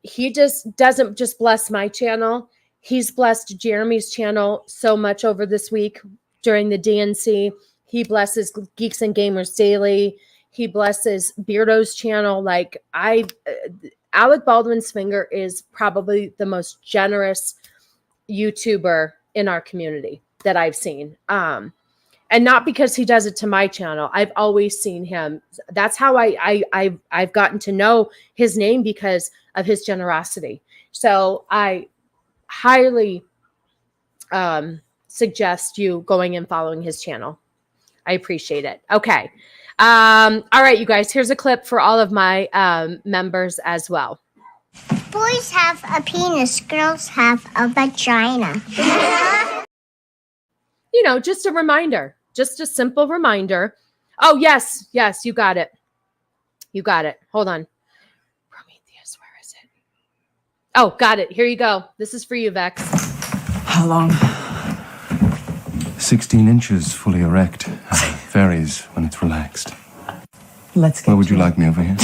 He just doesn't just bless my channel. He's blessed Jeremy's channel so much over this week during the DNC. He blesses Geeks and Gamers Daily. He blesses Beardo's channel. Like Alec Baldwin's finger is probably the most generous YouTuber in our community that I've seen. And not because he does it to my channel. I've always seen him. That's how I've gotten to know his name because of his generosity. So I highly suggest you going and following his channel. I appreciate it. Okay. All right, you guys, here's a clip for all of my members as well. Boys have a penis, girls have a vagina. You know, just a reminder, just a simple reminder. Oh, yes, you got it. You got it. Hold on. Prometheus, where is it? Oh, got it. Here you go. This is for you, Vex. How long? 16 inches, fully erect. Varies when it's relaxed. Let's get Where would to you it. like me over here?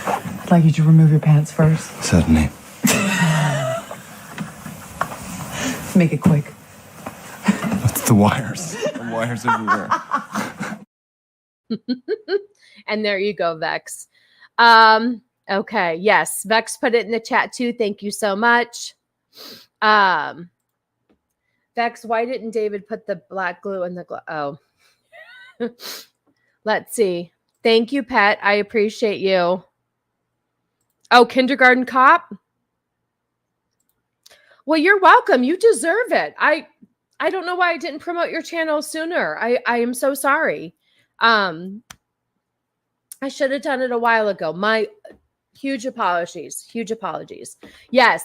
I'd like you to remove your pants first. Certainly. Make it quick. What's the wires? The wires everywhere. And there you go, Vex. Okay, yes, Vex put it in the chat too. Thank you so much. Vex, why didn't David put the black glue in the glue? Oh. Let's see. Thank you, Pet. I appreciate you. Oh, Kindergarten Cop. Well, you're welcome. You deserve it. I don't know why I didn't promote your channel sooner. I am so sorry. I should have done it a while ago. My huge apologies. Huge apologies. Yes.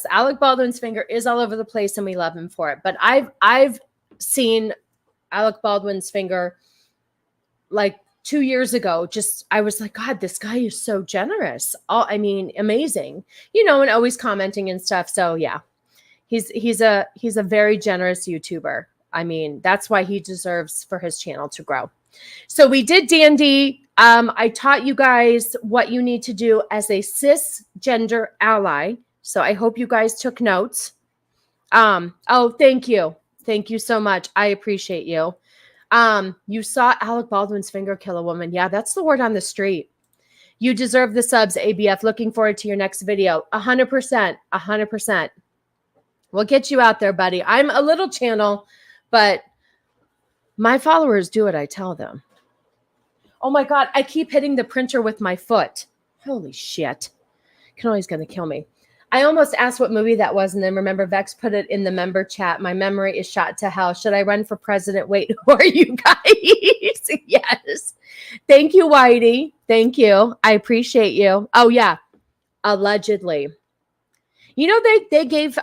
Alec Baldwin's finger is all over the place and we love him for it. But I've seen Alec Baldwin's finger like 2 years ago. Just, I was like, God, this guy is so generous. I mean, amazing, you know, and always commenting and stuff. So yeah, he's a very generous YouTuber. I mean, that's why he deserves for his channel to grow. So we did Dandy. I taught you guys what you need to do as a cisgender ally. So I hope you guys took notes. Oh, thank you. Thank you so much. I appreciate you. You saw Alec Baldwin's finger kill a woman. Yeah, that's the word on the street. You deserve the subs, ABF. Looking forward to your next video. 100%. 100%. We'll get you out there, buddy. I'm a little channel, but my followers do what I tell them. Oh my God, I keep hitting the printer with my foot. Holy shit. Canoli's going to kill me. I almost asked what movie that was, and then remember Vex put it in the member chat. My memory is shot to hell. Should I run for president? Wait, who are you guys? Yes. Thank you, Whitey. Thank you. I appreciate you. Oh yeah. Allegedly. You know, they gave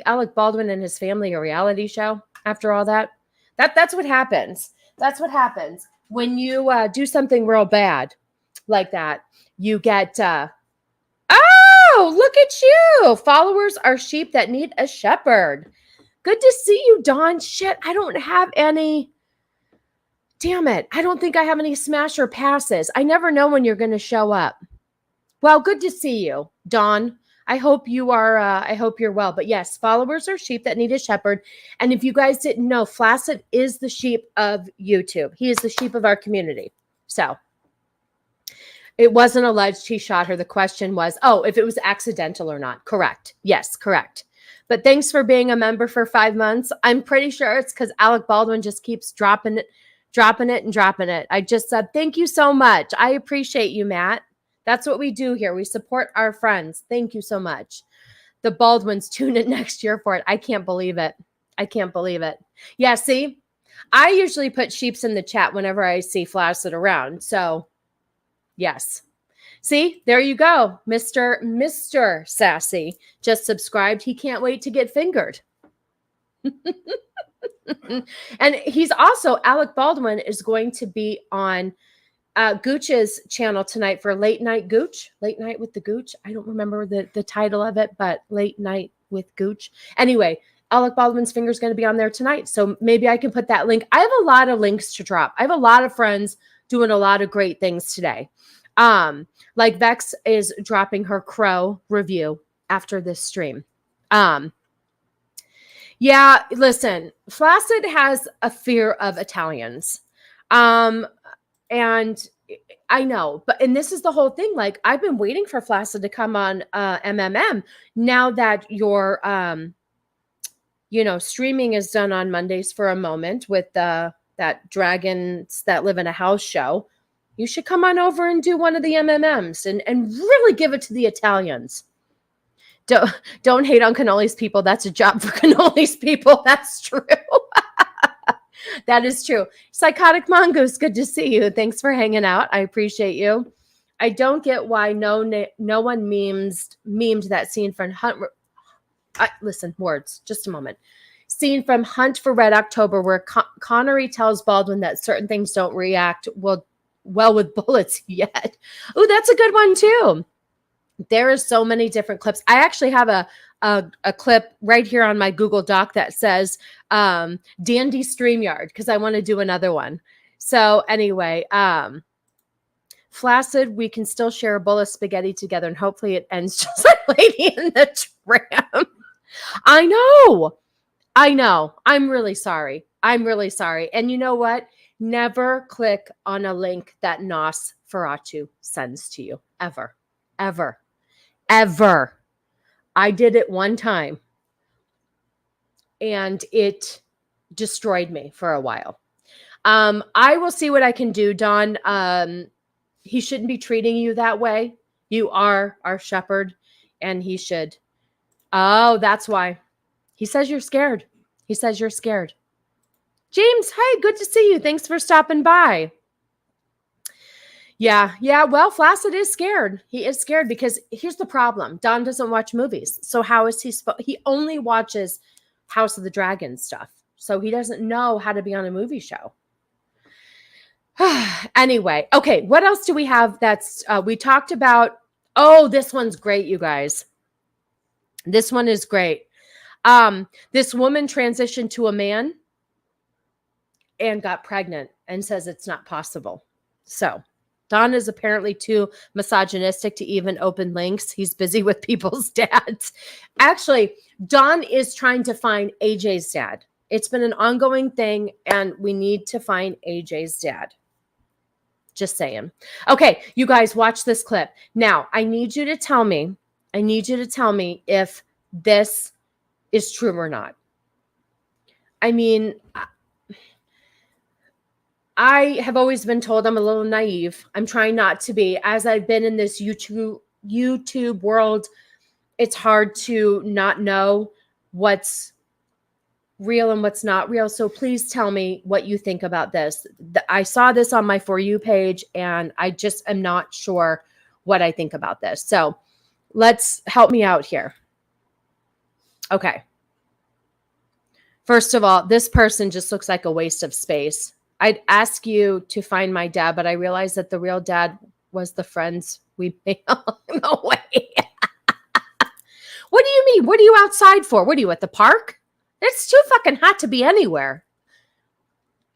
Alec Baldwin and his family a reality show after all that. That's what happens. That's what happens. When you do something real bad like that, you get, oh, look at you. Followers are sheep that need a shepherd. Good to see you, Dawn. Shit, I don't have any. Damn it. I don't think I have any smasher passes. I never know when you're going to show up. Well, good to see you, Dawn. I hope you are, I hope you're well. But yes, followers are sheep that need a shepherd. And if you guys didn't know, Flaccid is the sheep of YouTube. He is the sheep of our community. So it wasn't alleged he shot her. The question was, oh, if it was accidental or not. Correct. Yes, correct. But thanks for being a member for 5 months. I'm pretty sure it's because Alec Baldwin just keeps dropping it. I just said, thank you so much. I appreciate you, Matt. That's what we do here. We support our friends. Thank you so much. The Baldwins tune in next year for it. I can't believe it. I can't believe it. Yeah, see, I usually put sheeps in the chat whenever I see Flaccid around. So, yes. See, there you go. Mr. Sassy just subscribed. He can't wait to get fingered. And he's also, Alec Baldwin is going to be on Gooch's channel tonight for Late Night Gooch. Late Night with the Gooch. I don't remember the title of it, but Late Night with Gooch. Anyway, Alec Baldwin's finger is going to be on there tonight. So maybe I can put that link. I have a lot of links to drop. I have a lot of friends doing a lot of great things today. Like Vex is dropping her Crow review after this stream. Yeah, listen, Flaccid has a fear of Italians. And I know, and this is the whole thing. Like, I've been waiting for Flaccid to come on MMM. Now that your, streaming is done on Mondays for a moment with that Dragons That Live in a House show, you should come on over and do one of the MMMs and really give it to the Italians. Don't hate on Canoli's people. That's a job for Canoli's people. That's true. That is true. Psychotic Mongoose, good to see you. Thanks for hanging out. I appreciate you. I don't get why no one memed that scene from Hunt. Listen, words, just a moment. Scene from Hunt for Red October where Connery tells Baldwin that certain things don't react well with bullets yet. Oh, that's a good one too. There are so many different clips. I actually have a clip right here on my Google Doc that says Dandy StreamYard because I want to do another one. So anyway, Flaccid, we can still share a bowl of spaghetti together and hopefully it ends just like Lady in the Tramp. I know. I'm really sorry. And you know what? Never click on a link that Nosferatu sends to you. Ever. I did it one time and it destroyed me for a while. I will see what I can do, Dawn. He shouldn't be treating you that way. You are our shepherd and he should Oh, that's why. He says you're scared. He says you're scared. James, hi, good to see you. Thanks for stopping by. Yeah. Well, Flaccid is scared. He is scared because here's the problem. Don doesn't watch movies. So how is he he only watches House of the Dragon stuff. So he doesn't know how to be on a movie show. Anyway, okay, what else do we have that's we talked about? Oh, this one's great, you guys. This one is great. This woman transitioned to a man and got pregnant and says it's not possible. So Don is apparently too misogynistic to even open links. He's busy with people's dads. Actually, Don is trying to find AJ's dad. It's been an ongoing thing, and we need to find AJ's dad. Just saying. Okay, you guys, watch this clip. Now, I need you to tell me if this is true or not. I mean, I have always been told I'm a little naive. I'm trying not to be. As I've been in this YouTube world, it's hard to not know what's real and what's not real. So please tell me what you think about this. I saw this on my For You page, and I just am not sure what I think about this. So let's help me out here. Okay. First of all, this person just looks like a waste of space. I'd ask you to find my dad, but I realized that the real dad was the friends we made along the way. What do you mean? What are you outside for? What are you, at the park? It's too fucking hot to be anywhere.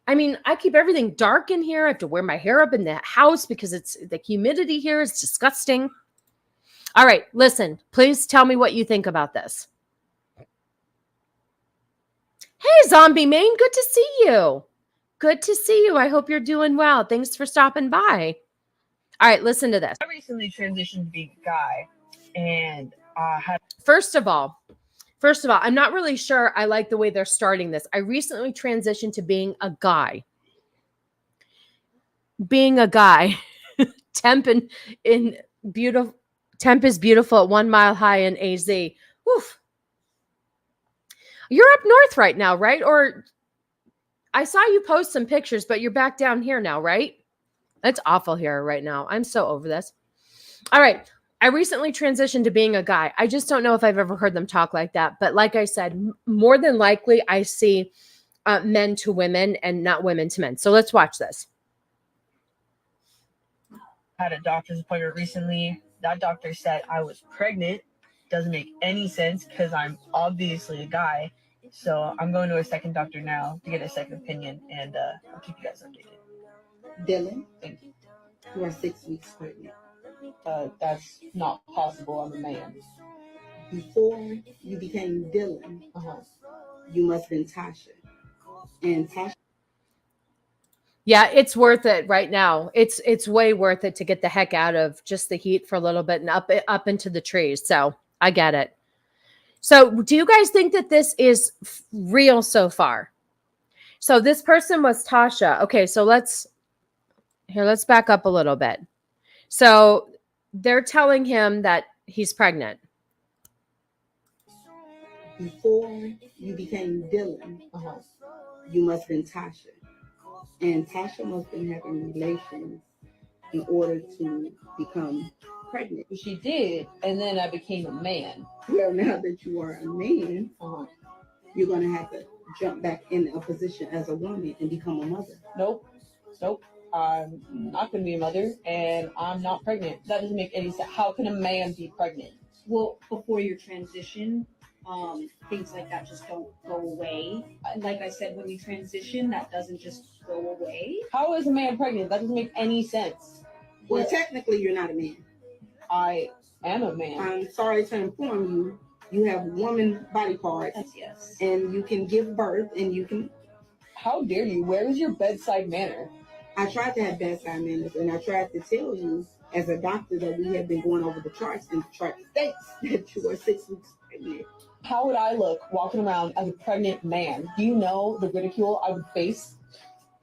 I mean, I keep everything dark in here. I have to wear my hair up in the house because it's the humidity here is disgusting. All right, listen, please tell me what you think about this. Hey, Zombie Main, good to see you. Good to see you. I hope you're doing well. Thanks for stopping by. All right, listen to this. I recently transitioned to being a guy, and First of all, I'm not really sure I like the way they're starting this. I recently transitioned to being a guy. Being a guy. Temp is beautiful at 1 mile high in AZ. Oof. You're up north right now, right? Or I saw you post some pictures, but you're back down here now, right? It's awful here right now. I'm so over this. All right. I recently transitioned to being a guy. I just don't know if I've ever heard them talk like that. But like I said, more than likely, I see men to women and not women to men. So let's watch this. I had a doctor's appointment recently. That doctor said I was pregnant. Doesn't make any sense because I'm obviously a guy. So I'm going to a second doctor now to get a second opinion, and I'll keep you guys updated. Dylan, Thank you. you are 6 weeks pregnant. That's not possible. I'm a man. Before you became Dylan, you must have been Tasha. And Tasha. Yeah, it's worth it right now. It's way worth it to get the heck out of just the heat for a little bit and up into the trees. So I get it. So do you guys think that this is real so far? So this person was Tasha. Okay, so let's back up a little bit. So they're telling him that he's pregnant. Before you became Dylan, you must have been Tasha. And Tasha must have been having relations in order to become pregnant. She did, and then I became a man. Well, now that you are a man, you're going to have to jump back in a position as a woman and become a mother. Nope. I'm not going to be a mother, and I'm not pregnant. That doesn't make any sense. How can a man be pregnant? Well, before your transition, things like that just don't go away. Like I said, when you transition, that doesn't just go away. How is a man pregnant? That doesn't make any sense. Well, technically, you're not a man. I am a man. I'm sorry to inform you, you have woman body parts. Yes. And you can give birth, and you can... How dare you? Where is your bedside manner? I tried to have bedside manners, and I tried to tell you as a doctor that we have been going over the charts, and the chart states that you are 6 weeks pregnant. How would I look walking around as a pregnant man? Do you know the ridicule I would face?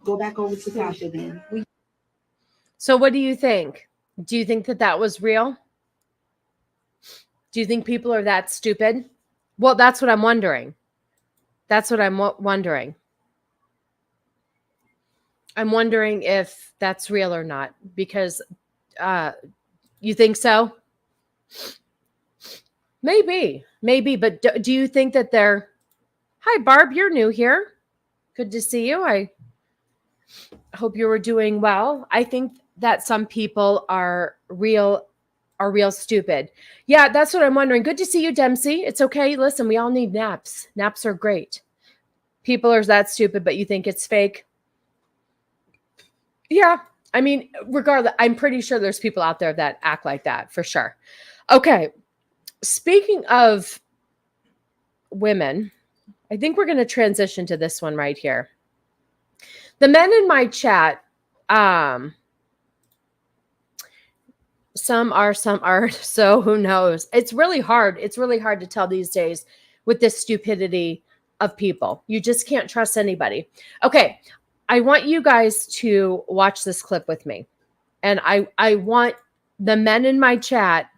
Go back over to Tasha then. So what do you think? Do you think that was real? Do you think people are that stupid? Well, that's what I'm wondering. That's what I'm wondering. I'm wondering if that's real or not, because you think so? Maybe, but do you think that they're... Hi, Barb, you're new here. Good to see you. I hope you were doing well. I think that some people are real stupid. Yeah, that's what I'm wondering. Good to see you, Dempsey. It's okay. Listen, we all need naps. Naps are great. People are that stupid, but you think it's fake? Yeah. I mean, regardless, I'm pretty sure there's people out there that act like that for sure. Okay. Speaking of women, I think we're going to transition to this one right here. The men in my chat, some are, some aren't. So who knows? It's really hard. It's really hard to tell these days with this stupidity of people. You just can't trust anybody. Okay. I want you guys to watch this clip with me. And I want the men in my chat,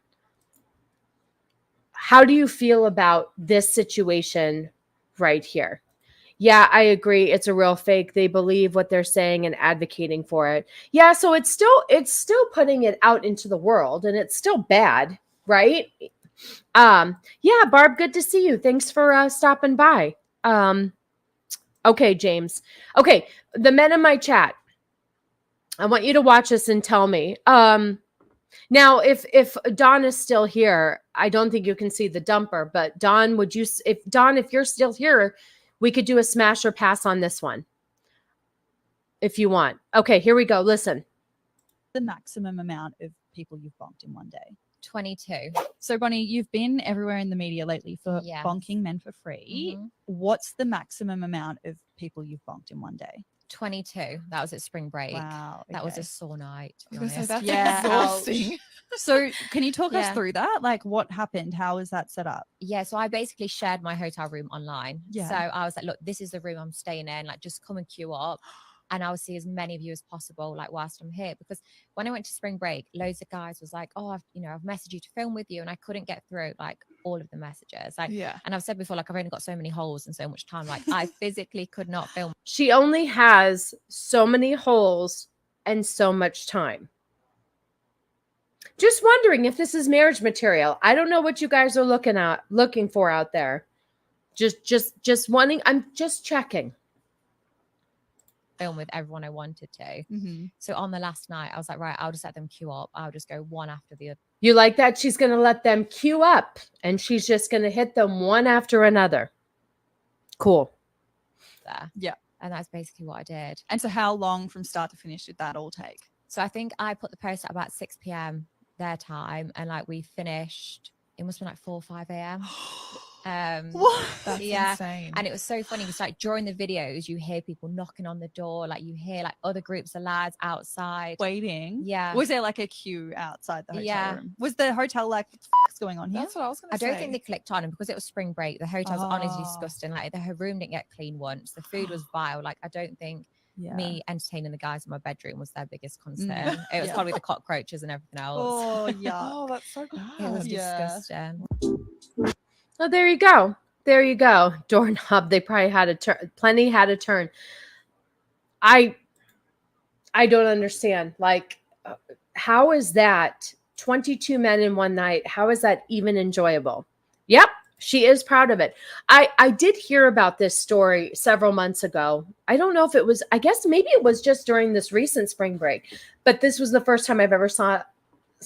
how do you feel about this situation right here? Yeah, I agree. It's a real fake. They believe what they're saying and advocating for it. Yeah, so it's still putting it out into the world, and it's still bad, right? Yeah, Barb, good to see you. Thanks for stopping by. Okay, James. Okay, the men in my chat, I want you to watch this and tell me. Now, if Dawn is still here, I don't think you can see the dumper, but Dawn, if you're still here, we could do a smash or pass on this one if you want. Okay, here we go. Listen. The maximum amount of people you've bonked in one day? 22. So, Bonnie, you've been everywhere in the media lately for Yes. bonking men for free. Mm-hmm. What's the maximum amount of people you've bonked in one day? 22. That was at spring break. Wow. That was okay. a sore night. To be I was gonna say, honest. that's exhausting. So can you talk us Yeah. through that? Like, what happened? How was that set up? Yeah, so I basically shared my hotel room online. Yeah. So I was like, look, this is the room I'm staying in. Like, just come and queue up. And I'll see as many of you as possible, like, whilst I'm here. Because when I went to spring break, loads of guys was like, oh, I've messaged you to film with you. And I couldn't get through, like, all of the messages. Like, Yeah. And I've said before, like, I've only got so many holes and so much time. Like, I physically could not film. She only has so many holes and so much time. Just wondering if this is marriage material. I don't know what you guys are looking for out there. Just wanting, I'm just checking. Film with everyone I wanted to. Mm-hmm. So on the last night, I was like, right, I'll just let them queue up. I'll just go one after the other. You like that? She's going to let them queue up and she's just going to hit them one after another. Cool. There. Yeah. And that's basically what I did. And so how long from start to finish did that all take? So I think I put the post at about 6 p.m. their time. And like we finished, it must have been like 4 or 5 a.m. What? That's insane. And it was so funny because like during the videos, you hear people knocking on the door, like you hear like other groups of lads outside waiting. Yeah. Was there like a queue outside the hotel Yeah. room? Was the hotel like, what the f***'s going on here? That's what I was going to say. I don't think they clicked on, and because it was spring break, the hotel's honestly Oh. disgusting. Like her room didn't get clean once. The food was vile. Like I don't think me entertaining the guys in my bedroom was their biggest concern. It was Yeah. probably the cockroaches and everything else. Oh, yeah. Oh, that's so bad. It was disgusting. Oh, there you go. There you go. Doorknob. They probably had a turn. Plenty had a turn. I don't understand. Like, how is that 22 men in one night? How is that even enjoyable? Yep. She is proud of it. I did hear about this story several months ago. I don't know if it was, I guess maybe it was just during this recent spring break, but this was the first time I've ever saw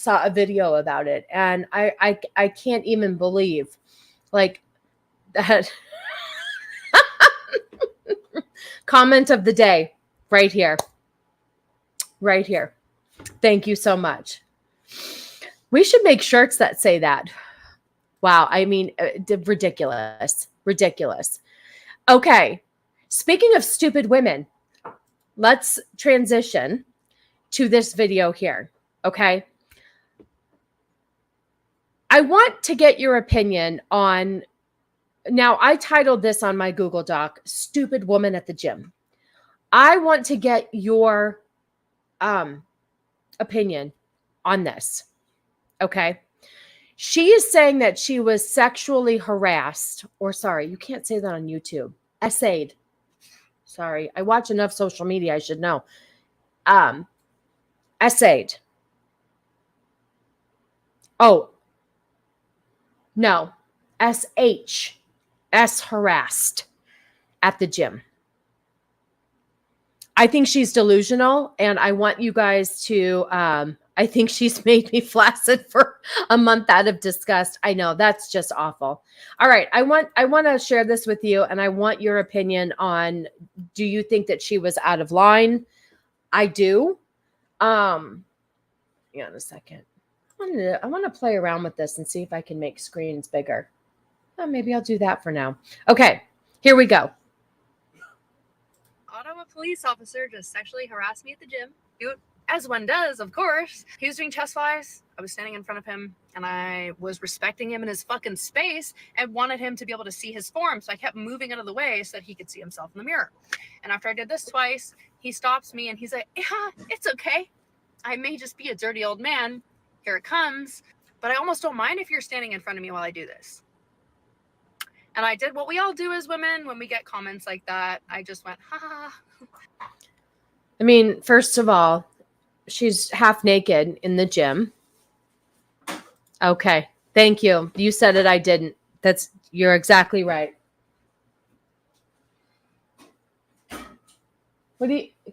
a video about it. And I can't even believe like that. Comment of the day right here. Right here. Thank you so much. We should make shirts that say that. Wow. I mean, ridiculous. Ridiculous. Okay. Speaking of stupid women, let's transition to this video here. Okay. I want to get your opinion on, now I titled this on my Google Doc, Stupid Woman at the Gym. I want to get your opinion on this. Okay. She is saying that she was sexually harassed, or sorry, you can't say that on YouTube. Essayed. Sorry, I watch enough social media, I should know. Essayed. Oh, no. SH. S harassed at the gym. I think she's delusional, and I want you guys to, I think she's made me flaccid for a month out of disgust. I know, that's just awful. All right, I want to share this with you, and I want your opinion on, do you think that she was out of line? I do. Hang on a second. I want to play around with this and see if I can make screens bigger. Maybe I'll do that for now. Okay, here we go. Ottawa police officer just sexually harassed me at the gym. As one does, of course. He was doing chest flies. I was standing in front of him, and I was respecting him in his fucking space and wanted him to be able to see his form. So I kept moving out of the way so that he could see himself in the mirror. And after I did this twice, he stops me and he's like, yeah, it's okay. I may just be a dirty old man. Here it comes. But I almost don't mind if you're standing in front of me while I do this. And I did what we all do as women when we get comments like that. I just went, ha ha. I mean, first of all, she's half naked in the gym. Okay. Thank you. You said it. I didn't. You're exactly right.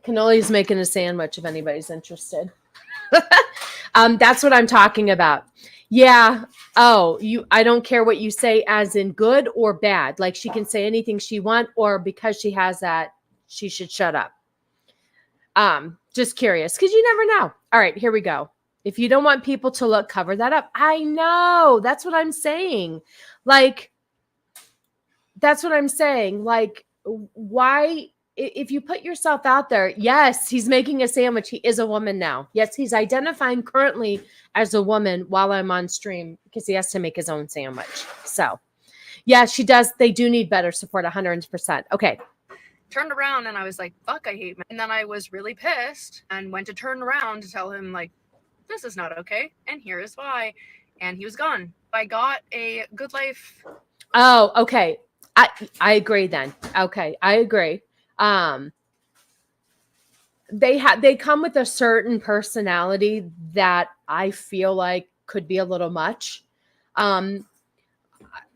Cannoli's making a sandwich if anybody's interested. That's what I'm talking about. Yeah. Oh, I don't care what you say as in good or bad. Like she can say anything she wants, or because she has that, she should shut up. Just curious, because you never know. All right, here we go. If you don't want people to look, cover that up. I know. That's what I'm saying. Like, that's what I'm saying. Like, why, if you put yourself out there, yes, he's making a sandwich. He is a woman now. Yes, he's identifying currently as a woman while I'm on stream because he has to make his own sandwich. So, yeah, she does. They do need better support, 100%. Okay. Turned around and I was like, fuck, I hate men. And then I was really pissed and went to turn around to tell him, like, this is not okay. And here is why. And he was gone. I got a Good Life. Oh, okay. I agree then. Okay. I agree. They come with a certain personality that I feel like could be a little much.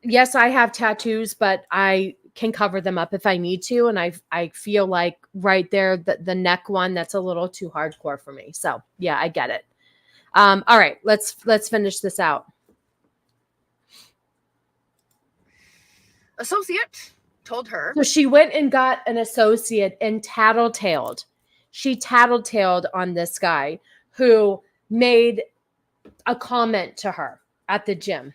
Yes, I have tattoos, but I can cover them up if I need to. And I feel like right there, the neck one, that's a little too hardcore for me. So yeah, I get it. All right, let's finish this out. Associate told her. So she went and got an associate and tattletaled. She tattletaled on this guy who made a comment to her at the gym.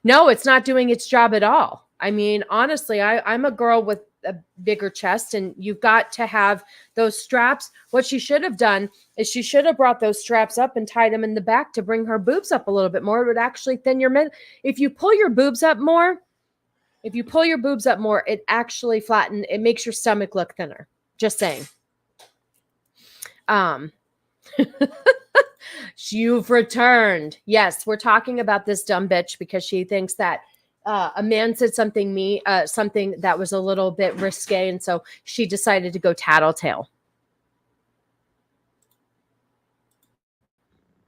No, it's not doing its job at all. I mean, honestly, I'm a girl with a bigger chest, and you've got to have those straps. What she should have done is she should have brought those straps up and tied them in the back to bring her boobs up a little bit more. It would actually thin your mid. If you pull your boobs up more, it actually flattens. It makes your stomach look thinner. Just saying. You've returned. Yes, we're talking about this dumb bitch because she thinks that a man said something that was a little bit risque, and so she decided to go tattletale.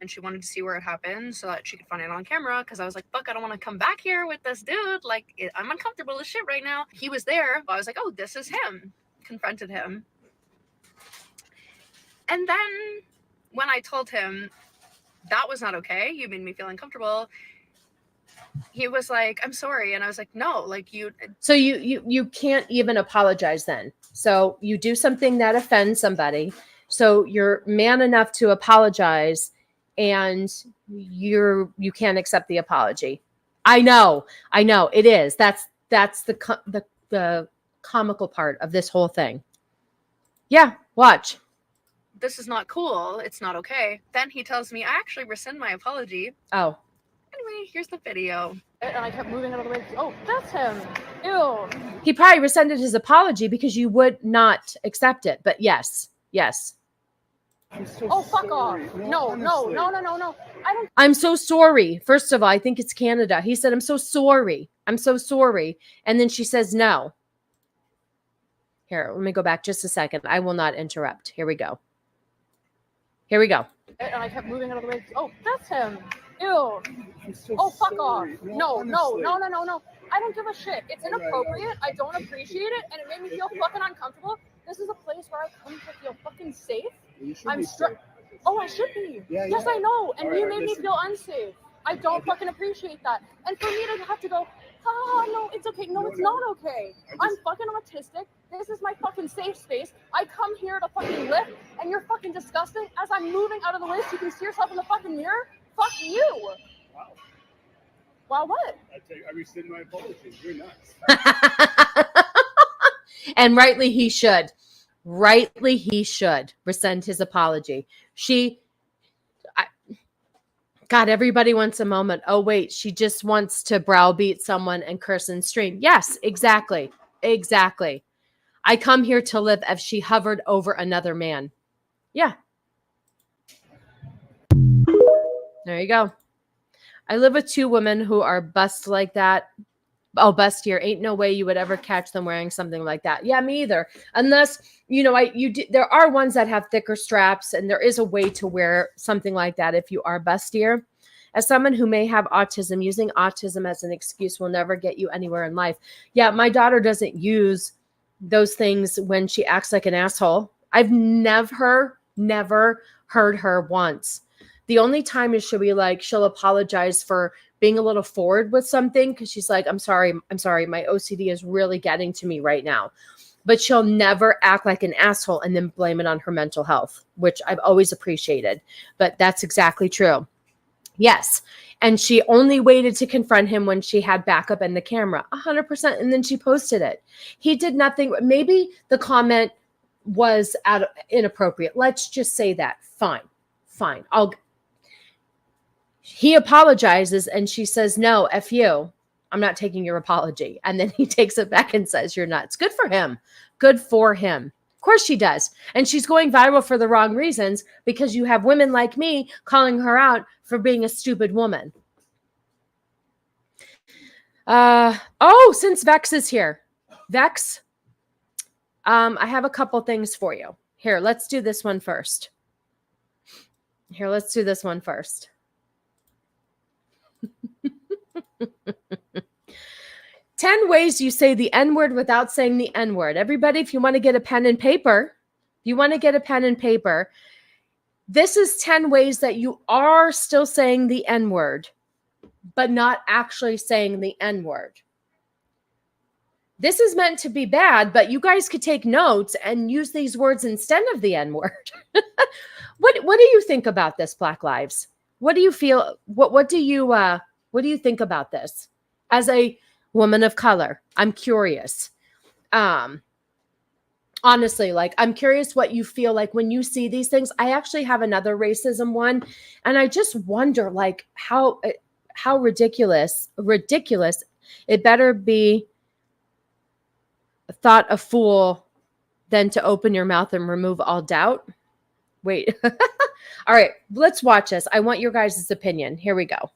And she wanted to see where it happened so that she could find it on camera. Because I was like, fuck, I don't want to come back here with this dude. Like, I'm uncomfortable as shit right now. He was there. I was like, oh, this is him. Confronted him. And then when I told him that was not okay, you made me feel uncomfortable, he was like, I'm sorry. And I was like, no, like you. So you can't even apologize then. So you do something that offends somebody. So you're man enough to apologize, and you can't accept the apology. I know it is. That's the comical part of this whole thing. Yeah, watch. This is not cool. It's not okay. Then he tells me I actually rescind my apology. Oh. Anyway, here's the video. And I kept moving out of the way. Oh, that's him. Ew. He probably rescinded his apology because you would not accept it. But yes. Oh, fuck off. No, no, no, no, no, no. I don't. I'm so sorry. First of all, I think it's Canada. He said, I'm so sorry. I'm so sorry. And then she says, no. Here, let me go back just a second. I will not interrupt. Here we go. Here we go. And I kept moving out of the way. Oh, that's him. Ew. Oh, fuck off. No, no, no, no, no, no. I don't give a shit. It's inappropriate. I don't appreciate it. And it made me feel fucking uncomfortable. This is a place where I come to feel fucking safe. I'm Oh, I should be. Yes, I know. And you made me feel unsafe. I don't fucking appreciate that. And for me to have to go, no, it's okay. No, it's not okay. I'm fucking autistic. This is my fucking safe space. I come here to fucking lift, and you're fucking disgusting. As I'm moving out of the way so you can see yourself in the fucking mirror, fuck you. Wow. Wow, what? I rescind my apology. You're nuts. And rightly he should. Rightly he should rescind his apology. God, everybody wants a moment. Oh, wait, she just wants to browbeat someone and curse and stream. Yes, exactly. Exactly. I come here to live as she hovered over another man. Yeah. There you go. I live with 2 women who are bust like that. Oh, bustier. Ain't no way you would ever catch them wearing something like that. Yeah, me either. Unless, there are ones that have thicker straps, and there is a way to wear something like that if you are bustier. As someone who may have autism, using autism as an excuse will never get you anywhere in life. Yeah, my daughter doesn't use those things when she acts like an asshole. I've never heard her once. The only time is she'll apologize for being a little forward with something because she's like, I'm sorry, my OCD is really getting to me right now. But she'll never act like an asshole and then blame it on her mental health, which I've always appreciated. But that's exactly true. Yes. And she only waited to confront him when she had backup in the camera, 100%. And then she posted it. He did nothing. Maybe the comment was inappropriate. Let's just say that. Fine. He apologizes and she says, no, F you. I'm not taking your apology. And then he takes it back and says, you're nuts. Good for him. Good for him. Of course she does. And she's going viral for the wrong reasons because you have women like me calling her out for being a stupid woman. Since Vex is here. Vex, I have a couple things for you. Here, let's do this one first. 10 ways you say the N-word without saying the N-word. Everybody, if you want to get a pen and paper, this is 10 ways that you are still saying the N-word, but not actually saying the N-word. This is meant to be bad, but you guys could take notes and use these words instead of the N-word. What do you think about this, Black Lives? What do you feel? What do you think about this? As a woman of color, I'm curious. Honestly, I'm curious what you feel like when you see these things. I actually have another racism one, and I just wonder how ridiculous it better be thought a fool than to open your mouth and remove all doubt. Wait. All right, let's watch this. I want your guys' opinion. Here we go.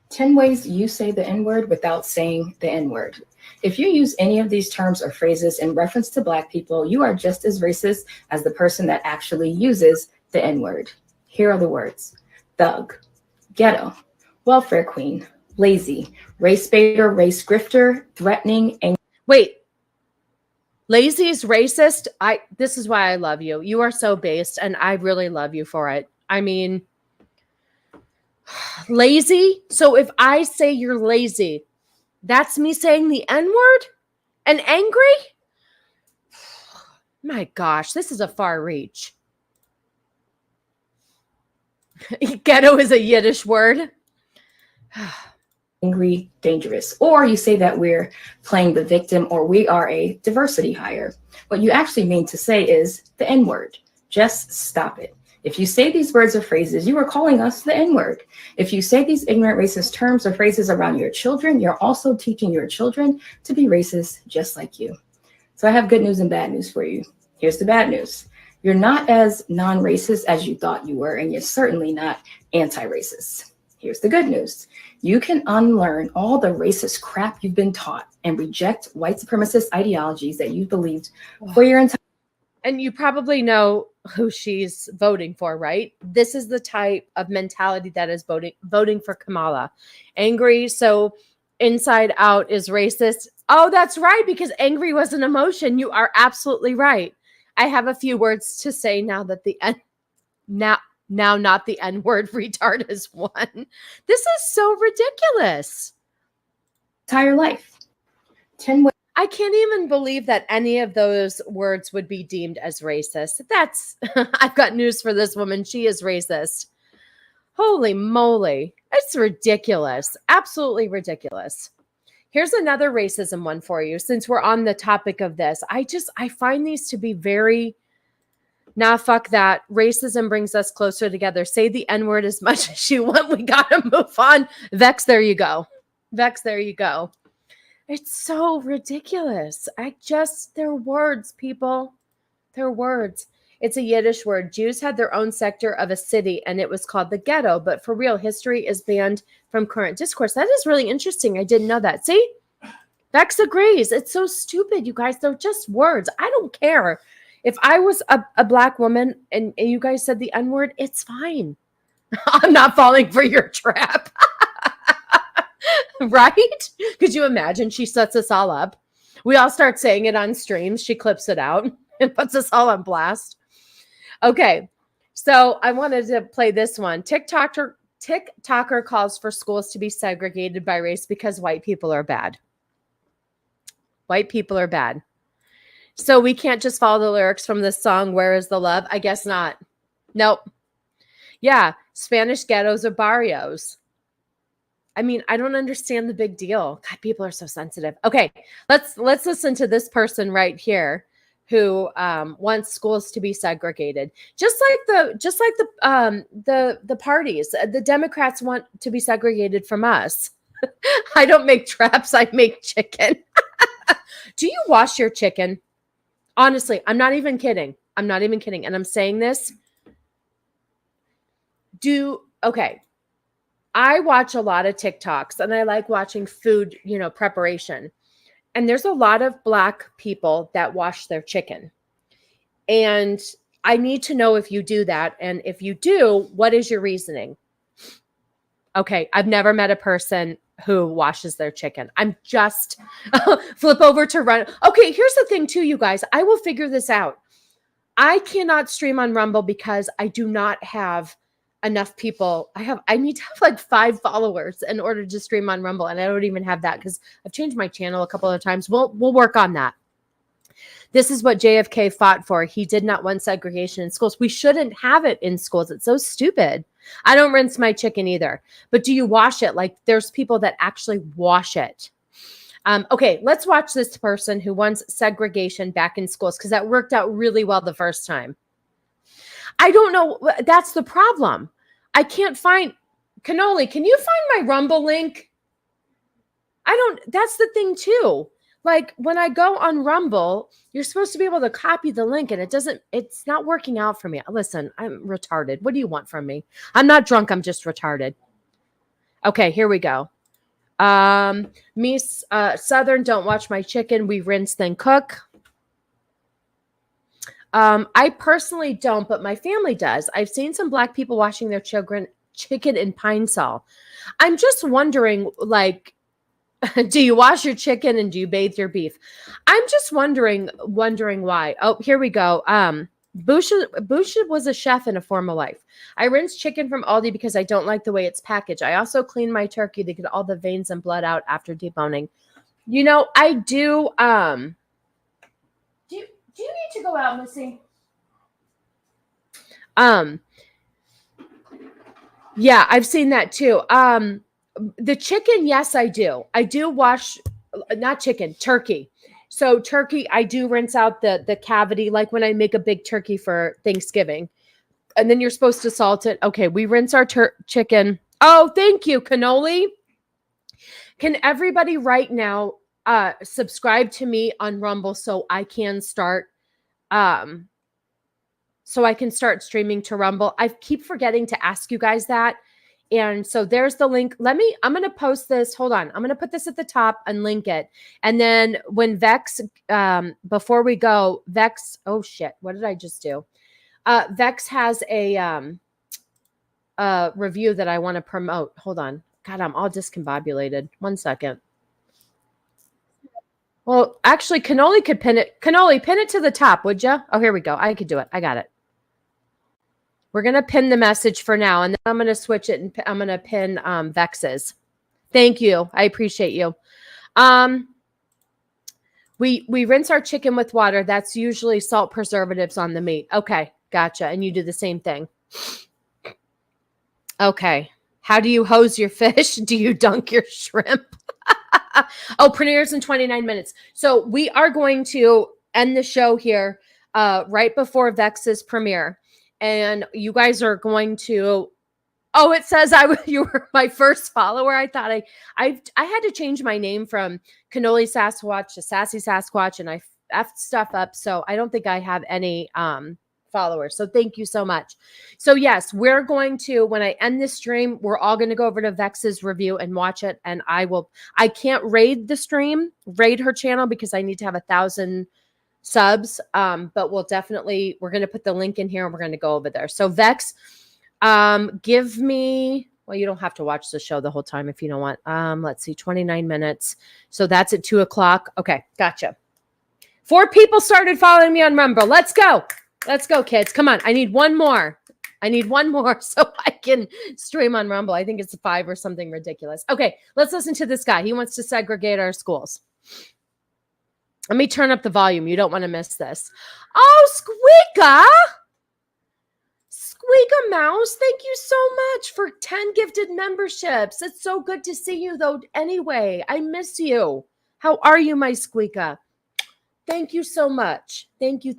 10 ways you say the N-word without saying the N-word. If you use any of these terms or phrases in reference to Black people, you are just as racist as the person that actually uses the N-word. Here are the words: thug, ghetto, welfare queen, lazy, race baiter, race grifter, threatening, and wait. Lazy is racist. This is why I love you. You are so based, and I really love you for it. I mean, lazy. So if I say you're lazy, that's me saying the N-word? And angry? My gosh, this is a far reach. Ghetto is a Yiddish word. angry, dangerous. Or you say that we're playing the victim or we are a diversity hire. What you actually mean to say is the N-word. Just stop it. If you say these words or phrases, you are calling us the N-word. If you say these ignorant racist terms or phrases around your children, you're also teaching your children to be racist just like you. So I have good news and bad news for you. Here's the bad news. You're not as non-racist as you thought you were, and you're certainly not anti-racist. Here's the good news. You can unlearn all the racist crap you've been taught and reject white supremacist ideologies that you believed for your entire. And you probably know who she's voting for, right? This is the type of mentality that is voting for Kamala. Angry, so inside out is racist. Oh, that's right, because angry was an emotion. You are absolutely right. I have a few words to say now that the now not the N-word retard is won. This is so ridiculous. Entire life. 10 ways. I can't even believe that any of those words would be deemed as racist. That's, I've got news for this woman. She is racist. Holy moly. It's ridiculous. Absolutely ridiculous. Here's another racism one for you. Since we're on the topic of this, I find these to be very, nah, fuck that. Racism brings us closer together. Say the N-word as much as you want. We got to move on. Vex, there you go. Vex, there you go. It's so ridiculous. They're words, people. They're words. It's a Yiddish word. Jews had their own sector of a city, and it was called the ghetto. But for real, history is banned from current discourse. That is really interesting. I didn't know that. See? Vex agrees. It's so stupid, you guys. They're just words. I don't care. If I was a black woman and you guys said the N-word, it's fine. I'm not falling for your trap. Right? Could you imagine? She sets us all up. We all start saying it on streams. She clips it out and puts us all on blast. Okay. So I wanted to play this one. TikToker calls for schools to be segregated by race because white people are bad. White people are bad. So we can't just follow the lyrics from this song, Where is the Love? I guess not. Nope. Yeah. Spanish ghettos or barrios. I mean, I don't understand the big deal. God, people are so sensitive. Okay, let's listen to this person right here who wants schools to be segregated. Just like the parties. The Democrats want to be segregated from us. I don't make traps, I make chicken. Do you wash your chicken? Honestly, I'm not even kidding. I'm not even kidding. And I'm saying this. Okay. I watch a lot of TikToks and I like watching food, preparation. And there's a lot of Black people that wash their chicken. And I need to know if you do that. And if you do, what is your reasoning? Okay, I've never met a person who washes their chicken. I'm just flip over to run. Okay, here's the thing too, you guys. I will figure this out. I cannot stream on Rumble because I do not have enough people. I need to have like 5 followers in order to stream on Rumble. And I don't even have that because I've changed my channel a couple of times. We'll work on that. This is what JFK fought for. He did not want segregation in schools. We shouldn't have it in schools. It's so stupid. I don't rinse my chicken either. But do you wash it? Like there's people that actually wash it. Okay, let's watch this person who wants segregation back in schools because that worked out really well the first time. I don't know. That's the problem. I can't find Cannoli. Can you find my Rumble link? That's the thing too. Like when I go on Rumble, you're supposed to be able to copy the link and it's not working out for me. Listen, I'm retarded. What do you want from me? I'm not drunk. I'm just retarded. Okay, here we go. Southern, don't watch my chicken. We rinse, then cook. I personally don't, but my family does. I've seen some Black people washing their chicken in Pine Sol. I'm just wondering, like, do you wash your chicken and do you bathe your beef? I'm just wondering why. Oh, here we go. Busha was a chef in a former life. I rinse chicken from Aldi because I don't like the way it's packaged. I also clean my turkey to get all the veins and blood out after deboning. I do. Do you need to go out, Missy? Yeah, I've seen that too. The chicken, yes, I do. I do wash, not chicken, turkey. So turkey, I do rinse out the cavity, like when I make a big turkey for Thanksgiving. And then you're supposed to salt it. Okay, we rinse our chicken. Oh, thank you, Cannoli. Can everybody right now subscribe to me on Rumble so I can start so I can start streaming to Rumble. I keep forgetting to ask you guys that. And so there's the link. I'm going to post this. Hold on. I'm going to put this at the top and link it. And then when Vex, before we go, Vex, oh shit, what did I just do? Vex has a review that I want to promote. Hold on. God, I'm all discombobulated. 1 second. Well, actually, Cannoli could pin it. Cannoli, pin it to the top, would you? Oh, here we go. I could do it. I got it. We're going to pin the message for now, and then I'm going to switch it, and I'm going to pin Vex's. Thank you. I appreciate you. We rinse our chicken with water. That's usually salt preservatives on the meat. Okay, gotcha. And you do the same thing. Okay. How do you hose your fish? Do you dunk your shrimp? Oh, premieres in 29 minutes. So we are going to end the show here right before Vex's premiere. And you guys are going to, oh, it says you were my first follower. I thought I had to change my name from Cannoli Sasquatch to Sassy Sasquatch, and I effed stuff up. So I don't think I have any followers. So thank you so much. So yes, we're going to, when I end this stream, we're all going to go over to Vex's review and watch it. And I can't raid the stream, raid her channel because I need to have 1,000 subs. But we're going to put the link in here and we're going to go over there. So Vex, give me, well, you don't have to watch the show the whole time if you don't want. Let's see, 29 minutes. So that's at 2:00. Okay. Gotcha. 4 people started following me on Rumble. Let's go. Let's go, kids. Come on. I need one more. So I can stream on Rumble. I think it's 5 or something ridiculous. Okay. Let's listen to this guy. He wants to segregate our schools. Let me turn up the volume. You don't want to miss this. Oh, Squeaka. Squeaka Mouse, thank you so much for 10 gifted memberships. It's so good to see you, though. Anyway, I miss you. How are you, my Squeaka? Thank you so much. Thank you.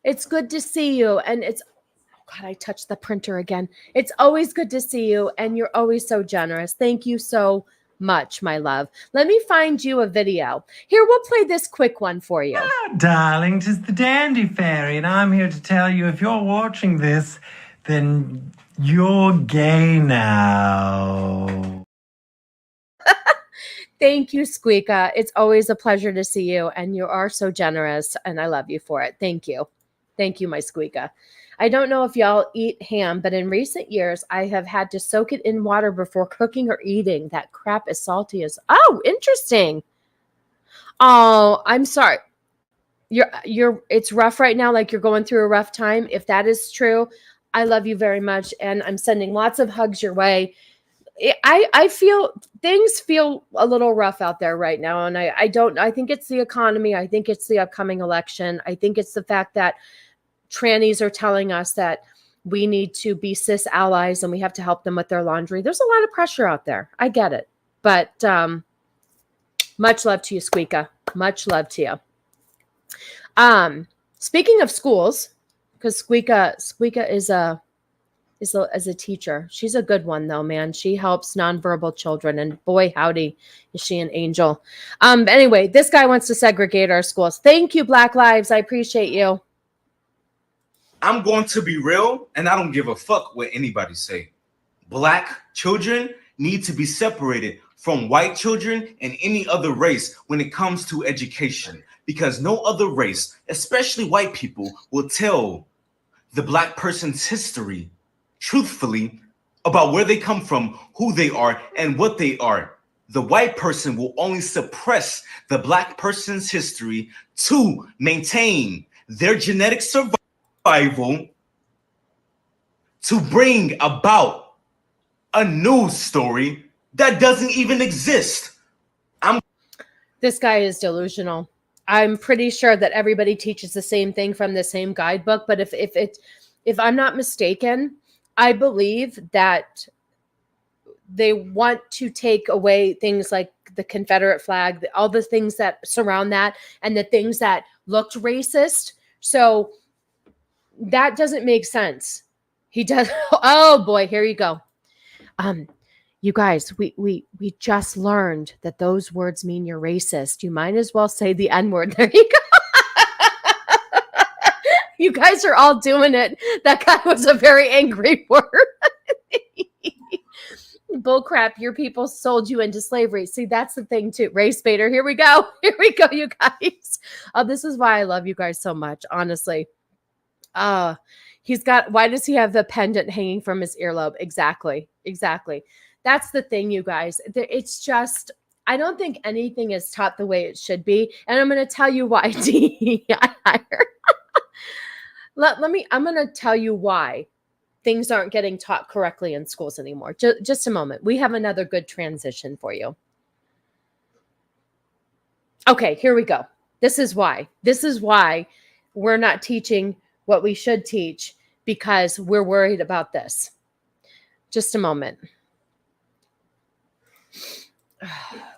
It's good to see you. And oh God, I touched the printer again. It's always good to see you. And you're always so generous. Thank you so much, my love. Let me find you a video. Here, we'll play this quick one for you. Darling, 'tis the Dandy Fairy, and I'm here to tell you if you're watching this, then you're gay now. Thank you, Squeaka. It's always a pleasure to see you, and you are so generous, and I love you for it. Thank you. Thank you, my Squeaka. I don't know if y'all eat ham, but in recent years, I have had to soak it in water before cooking or eating. That crap is salty as... Oh, interesting. Oh, I'm sorry. It's rough right now, like you're going through a rough time. If that is true, I love you very much, and I'm sending lots of hugs your way. I feel things feel a little rough out there right now, and I think it's the economy. I think it's the upcoming election. I think it's the fact that trannies are telling us that we need to be cis allies and we have to help them with their laundry. There's a lot of pressure out there. I get it, but much love to you, Squeaka. Much love to you. Speaking of schools, because Squeaka is a teacher. She's a good one though, man. She helps nonverbal children, and boy, howdy, is she an angel. Anyway, this guy wants to segregate our schools. Thank you, Black Lives. I appreciate you. I'm going to be real, and I don't give a fuck what anybody say. Black children need to be separated from white children and any other race when it comes to education, because no other race, especially white people, will tell the black person's history truthfully about where they come from, who they are, and what they are. The white person will only suppress the black person's history to maintain their genetic survival, to bring about a news story that doesn't even exist. This guy is delusional. I'm pretty sure that everybody teaches the same thing from the same guidebook, but if I'm not mistaken, I believe that they want to take away things like the Confederate flag, all the things that surround that, and the things that looked racist. So that doesn't make sense. He does. Oh boy, here you go. You guys, we just learned that those words mean you're racist. You might as well say the N-word. There you go. You guys are all doing it. That guy was a very angry word. Bullcrap, your people sold you into slavery. See, that's the thing too. Race baiter. Here we go. Here we go, you guys. Oh, this is why I love you guys so much, honestly. Why does he have the pendant hanging from his earlobe? Exactly. That's the thing, you guys. It's just, I don't think anything is taught the way it should be. And I'm going to tell you why. I'm going to tell you why things aren't getting taught correctly in schools anymore. Just a moment. We have another good transition for you. Okay, here we go. This is why we're not teaching what we should teach, because we're worried about this. Just a moment.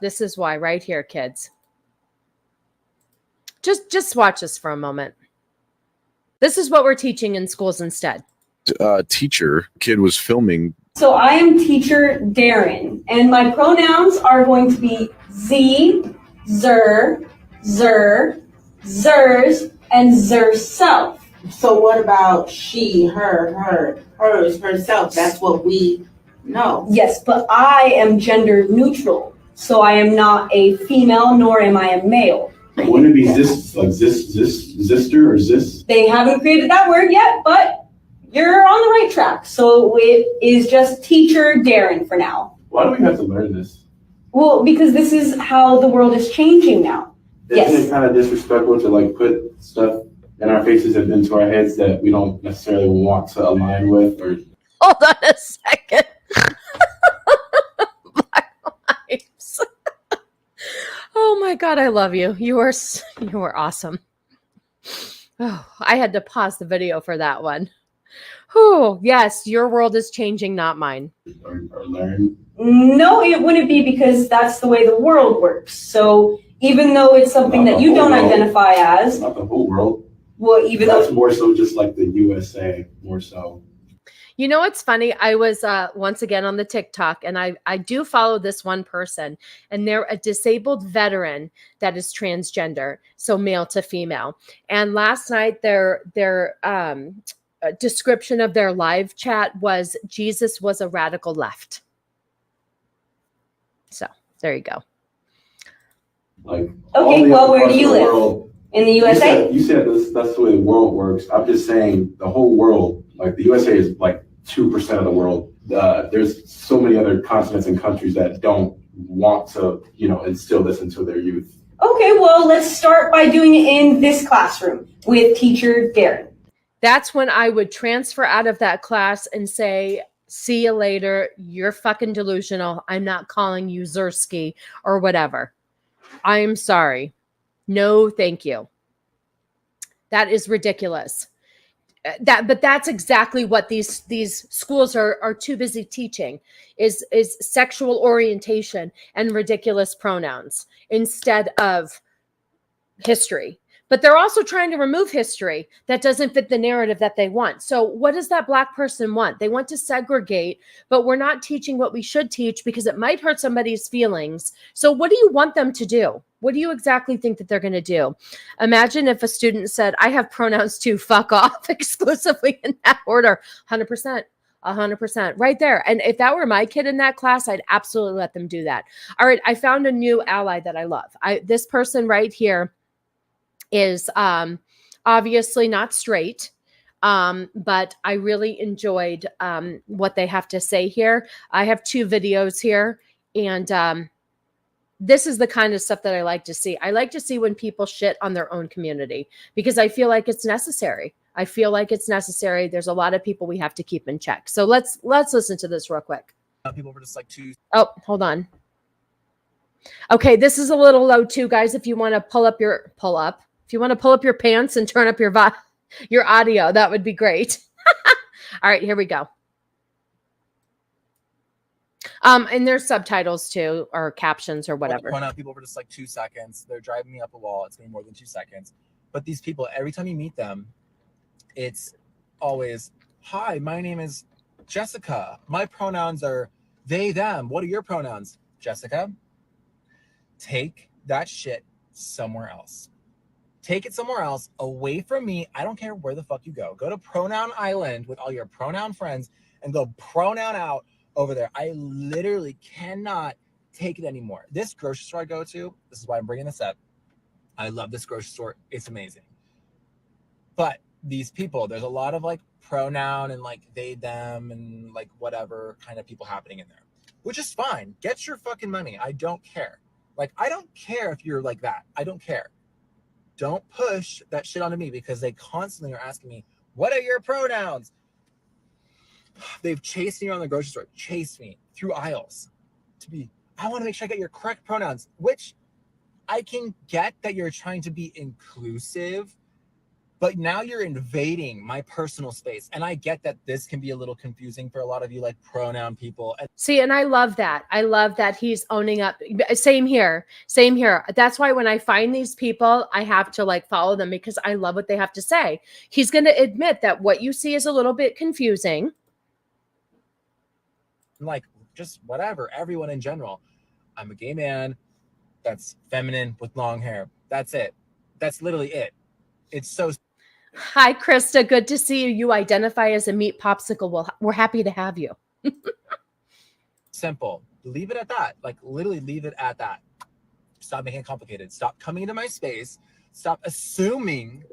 This is why right here, kids. Just watch this for a moment. This is what we're teaching in schools instead. Kid was filming. So I am teacher Darren, and my pronouns are going to be Z, Zer, Zer, Zers, and Zerself. So what about she, her, hers, herself? That's what we know. Yes, but I am gender neutral. So I am not a female, nor am I a male. Wouldn't it be zister or zis? They haven't created that word yet, but you're on the right track. So it is just teacher Darren for now. Why do we have to learn this? Well, because this is how the world is changing now. Isn't it kind of disrespectful to like put stuff in our faces and into our heads that we don't necessarily want to align with? Or hold on a second. Black lives. Oh my God, I love you. You are awesome. Oh, I had to pause the video for that one. Oh, yes, your world is changing, not mine. Or learn? No, it wouldn't be, because that's the way the world works. So even though it's something that you don't identify as. Not the whole world. Well, even though that's more so just like the USA, more so. You know what's funny? I was once again on the TikTok, and I do follow this one person, and they're a disabled veteran that is transgender, so male to female. And last night their description of their live chat was Jesus was a radical left. So there you go. Like, okay, well, where do you live? In the USA? You said that's the way the world works. I'm just saying the whole world, like the USA is like 2% of the world. There's so many other continents and countries that don't want to, instill this into their youth. Okay, well, let's start by doing it in this classroom with teacher Darren. That's when I would transfer out of that class and say, see you later. You're fucking delusional. I'm not calling you Zersky or whatever. I am sorry. No, thank you. That is ridiculous. But that's exactly what these schools are too busy teaching is sexual orientation and ridiculous pronouns instead of history. But they're also trying to remove history that doesn't fit the narrative that they want. So what does that Black person want? They want to segregate, but we're not teaching what we should teach because it might hurt somebody's feelings. So what do you want them to do? What do you exactly think that they're going to do? Imagine if a student said, I have pronouns too, fuck off, exclusively in that order. 100%. 100% right there. And if that were my kid in that class, I'd absolutely let them do that. All right. I found a new ally that I love. This person right here is obviously not straight, but I really enjoyed what they have to say here. I have 2 videos here, and this is the kind of stuff that I like to see. I like to see when people shit on their own community because I feel like it's necessary. There's a lot of people we have to keep in check. So let's listen to this real quick. People were just like too. Oh, hold on. Okay, this is a little low too, guys. If you want to pull up your pants and turn up your audio, that would be great. All right, here we go. And there's subtitles too, or captions or whatever. Point out people for just like 2 seconds. They're driving me up a wall. It's going to be more than 2 seconds. But these people, every time you meet them, it's always, hi, my name is Jessica. My pronouns are they, them. What are your pronouns? Jessica, take that shit somewhere else. Take it somewhere else, away from me. I don't care where the fuck you go. Go to Pronoun Island with all your pronoun friends and go pronoun out over there. I literally cannot take it anymore. This grocery store I go to, this is why I'm bringing this up. I love this grocery store. It's amazing. But these people, there's a lot of like pronoun and like they, them, and like whatever kind of people happening in there, which is fine. Get your fucking money. I don't care. Like, I don't care if you're like that. I don't care. Don't push that shit onto me because they constantly are asking me, what are your pronouns? They've chased me around the grocery store, chased me through aisles I want to make sure I get your correct pronouns, which I can get that you're trying to be inclusive, but now you're invading my personal space. And I get that this can be a little confusing for a lot of you, like pronoun people. See, and I love that. I love that he's owning up. Same here. Same here. That's why when I find these people, I have to like follow them because I love what they have to say. He's going to admit that what you see is a little bit confusing. Like, just whatever, everyone in general. I'm a gay man that's feminine with long hair. That's it. That's literally it. It's so... Hi, Krista. Good to see you. You identify as a meat popsicle. Well, we're happy to have you. simple. Leave it at that. Like, literally leave it at that. Stop making it complicated. Stop coming into my space. Stop assuming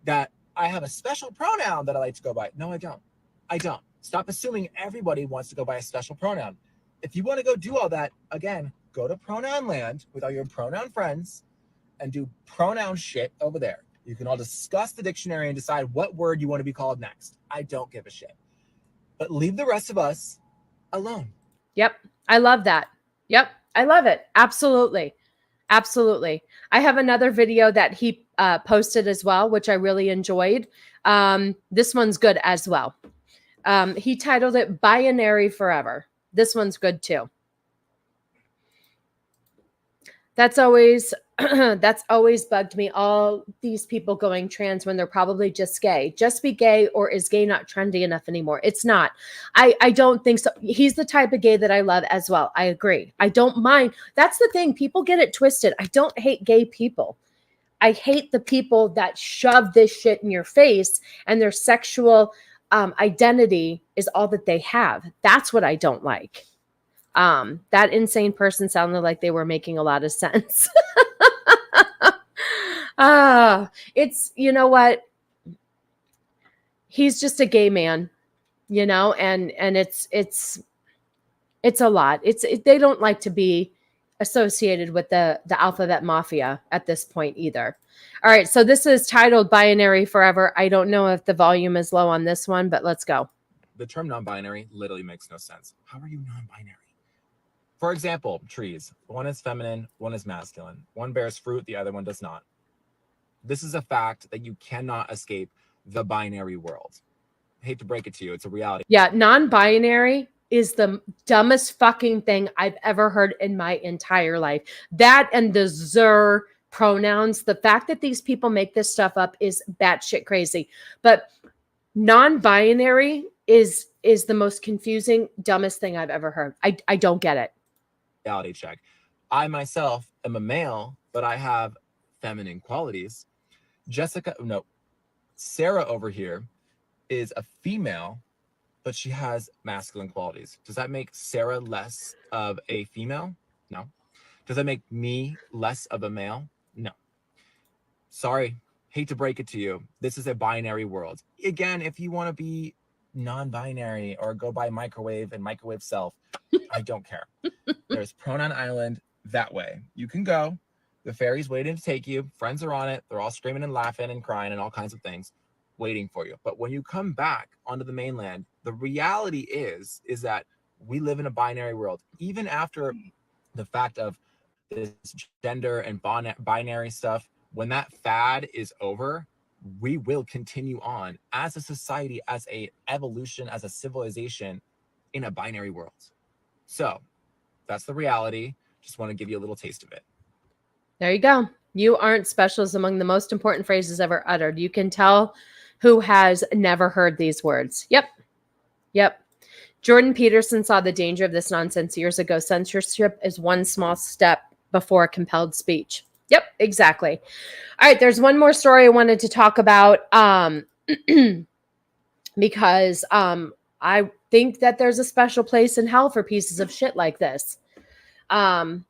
that I have a special pronoun that I like to go by. No, I don't. I don't. Stop assuming everybody wants to go by a special pronoun. If you want to go do all that, again, go to Pronoun Land with all your pronoun friends and do pronoun shit over there. You can all discuss the dictionary and decide what word you want to be called next. I don't give a shit. But leave the rest of us alone. Yep. I love that. Yep. I love it. Absolutely. Absolutely. I have another video that he posted as well, which I really enjoyed. This one's good as well. He titled it Binary Forever. This one's good too. That's always bugged me. All these people going trans when they're probably just gay. Just be gay, or is gay not trendy enough anymore? It's not. I don't think so. He's the type of gay that I love as well. I agree. I don't mind. That's the thing. People get it twisted. I don't hate gay people. I hate the people that shove this shit in your face and their sexual identity is all that they have. That's what I don't like. That insane person sounded like they were making a lot of sense. It's, you know what? He's just a gay man, you know, and it's a lot. They don't like to be associated with the alphabet mafia at this point either. All right. So this is titled Binary Forever. I don't know if the volume is low on this one, but let's go. The term non-binary literally makes no sense. How are you non-binary? For example, trees. One is feminine, one is masculine. One bears fruit, the other one does not. This is a fact that you cannot escape the binary world. I hate to break it to you. It's a reality. Yeah, non-binary is the dumbest fucking thing I've ever heard in my entire life. That and the zer pronouns, the fact that these people make this stuff up is batshit crazy. But non-binary is the most confusing, dumbest thing I've ever heard. I don't get it. Reality check. I myself am a male, but I have feminine qualities. Sarah over here is a female, but she has masculine qualities. Does that make Sarah less of a female? No. Does that make me less of a male? No. Sorry, hate to break it to you. This is a binary world. Again, if you want to be non-binary or go by microwave and microwave self, I don't care. There's Pronoun Island that way. You can go. The ferry's waiting to take you. Friends are on it. They're all screaming and laughing and crying and all kinds of things waiting for you. But when you come back onto the mainland, the reality is that we live in a binary world. Even after the fact of this gender and binary stuff, when that fad is over, we will continue on as a society, as a evolution, as a civilization in a binary world. So that's the reality. Just want to give you a little taste of it. There you go. You aren't special is among the most important phrases ever uttered. You can tell who has never heard these words. Yep. Jordan Peterson saw the danger of this nonsense years ago. Censorship is one small step before compelled speech. Yep, exactly. All right, there's one more story I wanted to talk about because I think that there's a special place in hell for pieces of shit like this. Here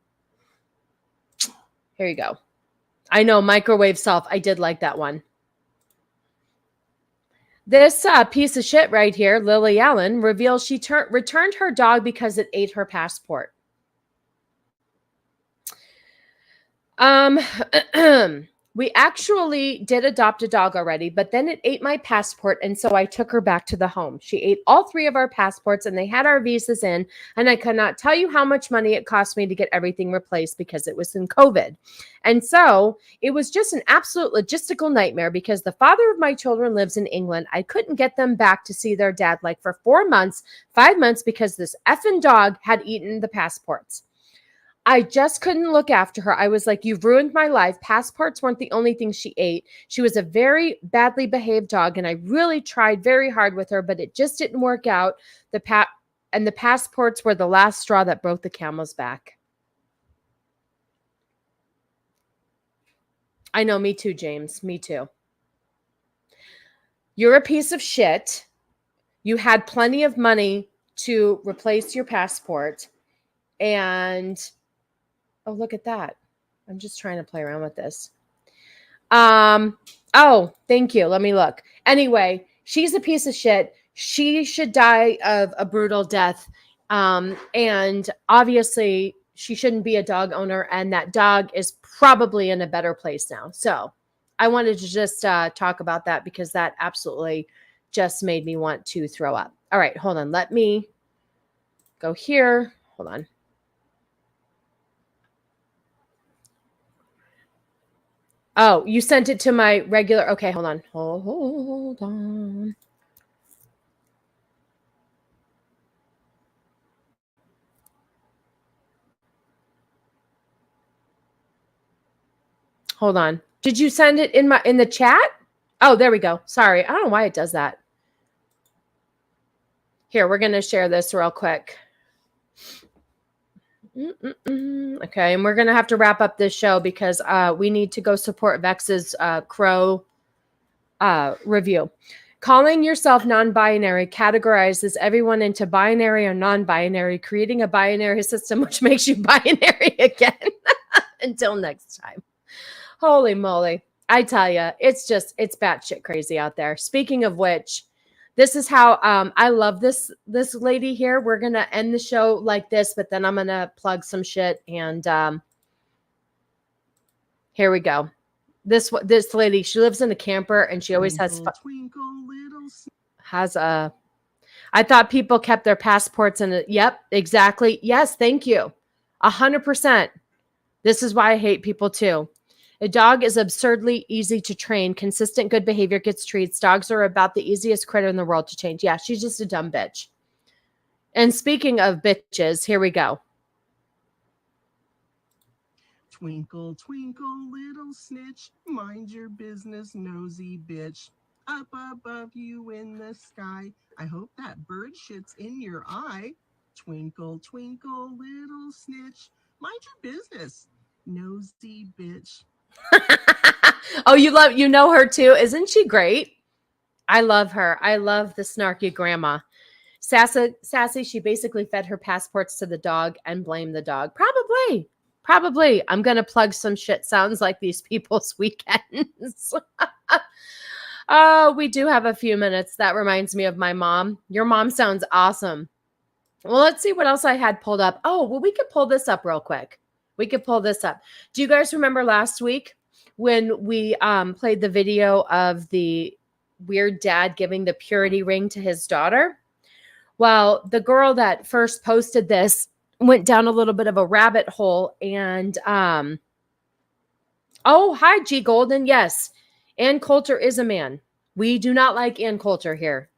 you go. I know, microwave self. I did like that one. This piece of shit right here, Lily Allen, reveals she returned her dog because it ate her passport. We actually did adopt a dog already, but then it ate my passport, and so I took her back to the home. She ate all 3 of our passports, and they had our visas in, and I cannot tell you how much money it cost me to get everything replaced because it was in COVID. And so it was just an absolute logistical nightmare because the father of my children lives in England. I couldn't get them back to see their dad like for 4 months, 5 months, because this effing dog had eaten the passports. I just couldn't look after her. I was like, you've ruined my life. Passports weren't the only thing she ate. She was a very badly behaved dog, and I really tried very hard with her, but it just didn't work out. And the passports were the last straw that broke the camel's back. I know, me too, James. Me too. You're a piece of shit. You had plenty of money to replace your passport, and... oh, look at that. I'm just trying to play around with this. Oh, thank you. Let me look. Anyway, she's a piece of shit. She should die of a brutal death. And obviously, she shouldn't be a dog owner. And that dog is probably in a better place now. So I wanted to just talk about that because that absolutely just made me want to throw up. All right, hold on. Let me go here. Hold on. Oh, you sent it to my regular. Okay, hold on. Hold on. Hold on. Did you send it in the chat? Oh, there we go. Sorry. I don't know why it does that. Here, we're going to share this real quick. Okay, and we're going to have to wrap up this show because we need to go support Vex's Crow review. Calling yourself non-binary categorizes everyone into binary or non-binary, creating a binary system which makes you binary again. Until next time. Holy moly. I tell you, it's batshit crazy out there. Speaking of which, this is how I love this lady here. We're going to end the show like this, but then I'm going to plug some shit. And here we go. This lady, she lives in a camper and she always has I thought people kept their passports in it. Yep, exactly. Yes, thank you. 100%. This is why I hate people too. A dog is absurdly easy to train. Consistent good behavior gets treats. Dogs are about the easiest critter in the world to change. Yeah, she's just a dumb bitch. And speaking of bitches, here we go. Twinkle, twinkle, little snitch, mind your business, nosy bitch. Up above you in the sky, I hope that bird shits in your eye. Twinkle, twinkle, little snitch, mind your business, nosy bitch. Oh, you know her too. Isn't she great? I love her. I love the snarky grandma. Sassy, she basically fed her passports to the dog and blamed the dog. Probably. I'm going to plug some shit sounds like these people's weekends. Oh, we do have a few minutes. That reminds me of my mom. Your mom sounds awesome. Well, let's see what else I had pulled up. Oh, well, we could pull this up real quick. Do you guys remember last week when we played the video of the weird dad giving the purity ring to his daughter? Well, the girl that first posted this went down a little bit of a rabbit hole and oh, hi, G Golden. Yes, Ann Coulter is a man. We do not like Ann Coulter here.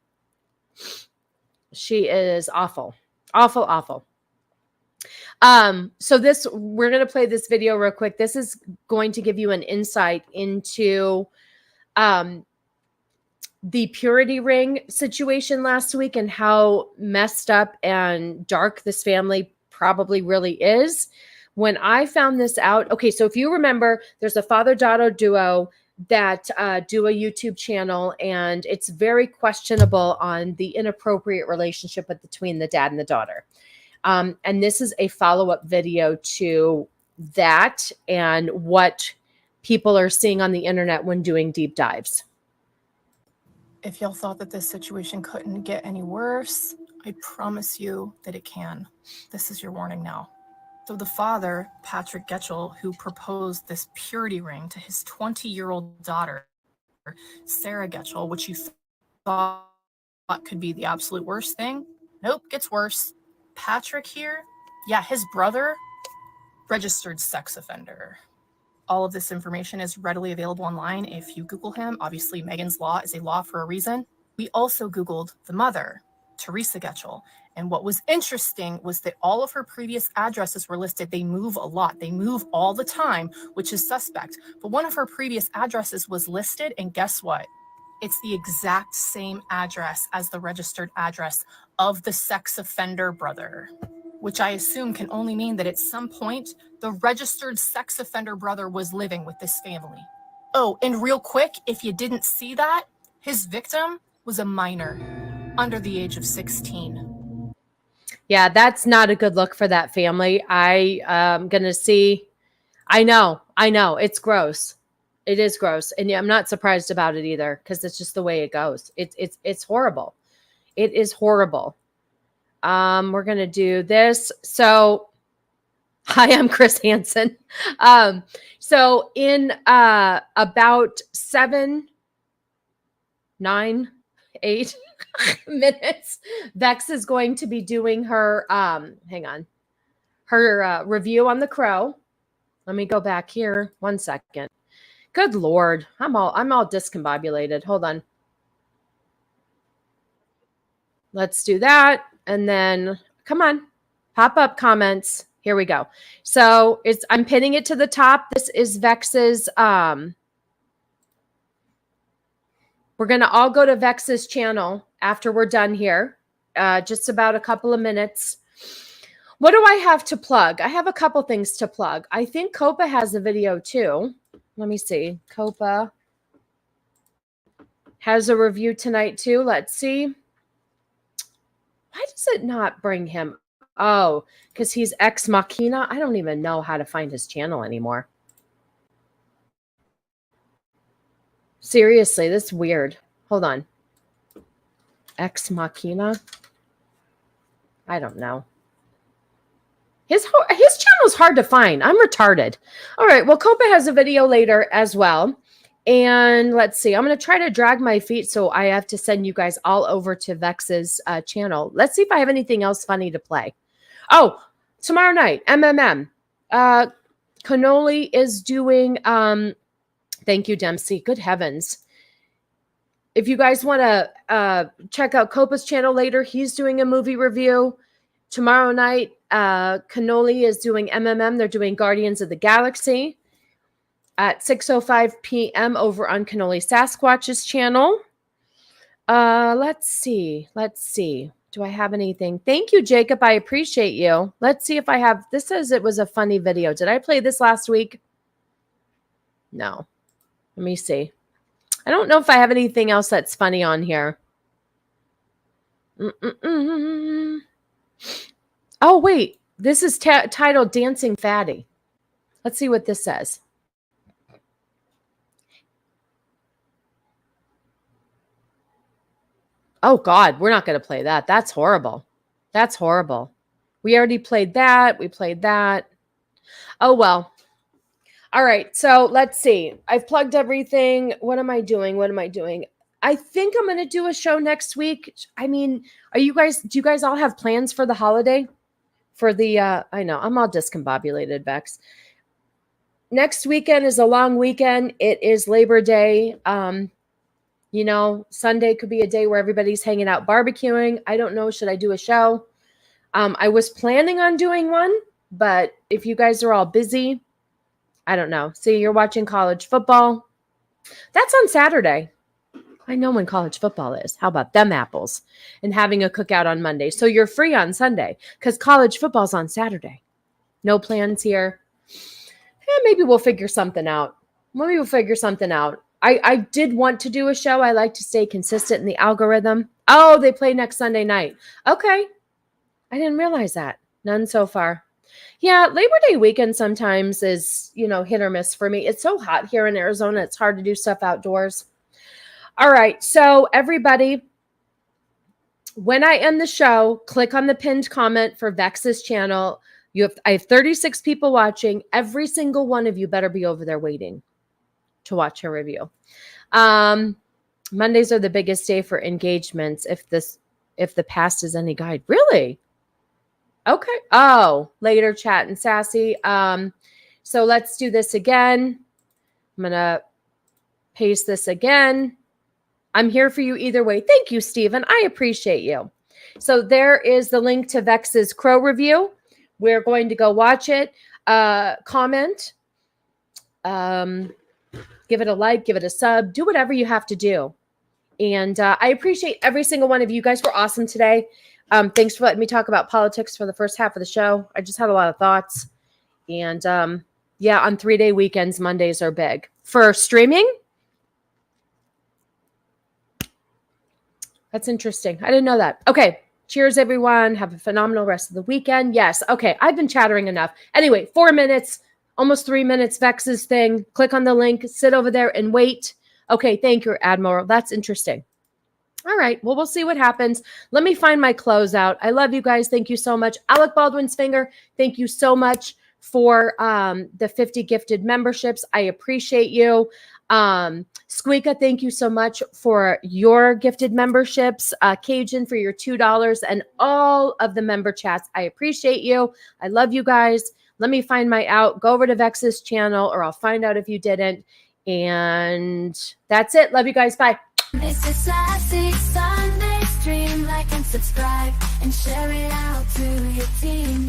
She is awful. Awful. So we're going to play this video real quick. This is going to give you an insight into the purity ring situation last week and how messed up and dark this family probably really is. when I found this out, okay, so if you remember, there's a father-daughter duo that do a YouTube channel, and it's very questionable on the inappropriate relationship between the dad and the daughter. And this is a follow-up video to that and what people are seeing on the internet when doing deep dives. If y'all thought that this situation couldn't get any worse, I promise you that it can. This is your warning now. So the father, Patrick Getchell, who proposed this purity ring to his 20-year-old daughter, Sarah Getchell, which you thought could be the absolute worst thing. Nope, gets worse. Patrick here, yeah, his brother, registered sex offender. All of this information is readily available online if you Google him. Obviously, Megan's Law is a law for a reason. We also Googled the mother, Teresa Getchell. And what was interesting was that all of her previous addresses were listed. They move a lot. They move all the time, which is suspect. But one of her previous addresses was listed, and guess what? It's the exact same address as the registered address of the sex offender brother, which I assume can only mean that at some point, the registered sex offender brother was living with this family. Oh, and real quick, if you didn't see that, his victim was a minor under the age of 16. Yeah, that's not a good look for that family. I am going to see. I know. It's gross. It is gross. And I'm not surprised about it either, because it's just the way it goes. It's horrible. It is horrible. We're going to do this. So, hi, I'm Chris Hansen. So in about 7, 9, 8 minutes, Vex is going to be doing her, her review on The Crow. Let me go back here 1 second. Good Lord. I'm all discombobulated. Hold on. Let's do that. And then come on, pop up comments. Here we go. So I'm pinning it to the top. This is Vex's, we're going to all go to Vex's channel after we're done here. Just about a couple of minutes. What do I have to plug? I have a couple things to plug. I think Copa has a video too. Let me see. Copa has a review tonight too. Let's see. Why does it not bring him? Oh, because he's Ex Machina. I don't even know how to find his channel anymore. Seriously, this is weird. Hold on. Ex Machina? I don't know. His channel is hard to find. I'm retarded. All right. Well, Copa has a video later as well. And let's see. I'm going to try to drag my feet, so I have to send you guys all over to Vex's channel. Let's see if I have anything else funny to play. Oh, tomorrow night, MMM. Cannoli is doing, thank you, Dempsey. Good heavens. If you guys want to check out Copa's channel later, he's doing a movie review. Tomorrow night, Cannoli is doing MMM. They're doing Guardians of the Galaxy at 6:05 p.m. over on Cannoli Sasquatch's channel. Let's see. Do I have anything? Thank you, Jacob. I appreciate you. Let's see if I have. This says it was a funny video. Did I play this last week? No. Let me see. I don't know if I have anything else that's funny on here. Oh, wait. This is titled Dancing Fatty. Let's see what this says. Oh, God. We're not going to play that. That's horrible. That's horrible. We already played that. We played that. Oh, well. All right. So let's see. I've plugged everything. What am I doing? I think I'm going to do a show next week. I mean, do you guys all have plans for the holiday? For the, I know, I'm all discombobulated, Vex. Next weekend is a long weekend. It is Labor Day. You know, Sunday could be a day where everybody's hanging out barbecuing. I don't know. Should I do a show? I was planning on doing one, but if you guys are all busy, I don't know. See, you're watching college football. That's on Saturday. I know when college football is. How about them apples? And having a cookout on Monday. So you're free on Sunday because college football's on Saturday. No plans here. Maybe we'll figure something out. I did want to do a show. I like to stay consistent in the algorithm. Oh, they play next Sunday night. Okay. I didn't realize that. None so far. Yeah, Labor Day weekend sometimes is, hit or miss for me. It's so hot here in Arizona. It's hard to do stuff outdoors. All right. So everybody, when I end the show, click on the pinned comment for Vex's channel. I have 36 people watching. Every single one of you better be over there waiting to watch her review. Mondays are the biggest day for engagements. If the past is any guide. Really? Okay. Oh, later chat and Sassy. So let's do this again. I'm going to paste this again. I'm here for you either way. Thank you, Stephen. I appreciate you. So there is the link to Vex's Crow review. We're going to go watch it. Comment. Give it a like. Give it a sub. Do whatever you have to do. And I appreciate every single one of you. You guys were awesome today. Thanks for letting me talk about politics for the first half of the show. I just had a lot of thoughts. And on 3-day weekends, Mondays are big. For streaming, that's interesting. I didn't know that. Okay. Cheers, everyone. Have a phenomenal rest of the weekend. Yes. Okay. I've been chattering enough. Anyway, 4 minutes, almost 3 minutes, Vex's thing. Click on the link, sit over there and wait. Okay. Thank you, Admiral. That's interesting. All right. Well, we'll see what happens. Let me find my closeout. I love you guys. Thank you so much. Alec Baldwin's finger. Thank you so much for the 50 gifted memberships. I appreciate you. Squeaka, thank you so much for your gifted memberships. Cajun for your $2 and all of the member chats. I appreciate you. I love you guys. Let me find my out. Go over to Vex's channel or I'll find out if you didn't. And that's it. Love you guys. Bye. This is Sassy Sunday stream. Like and subscribe and share it out to your team.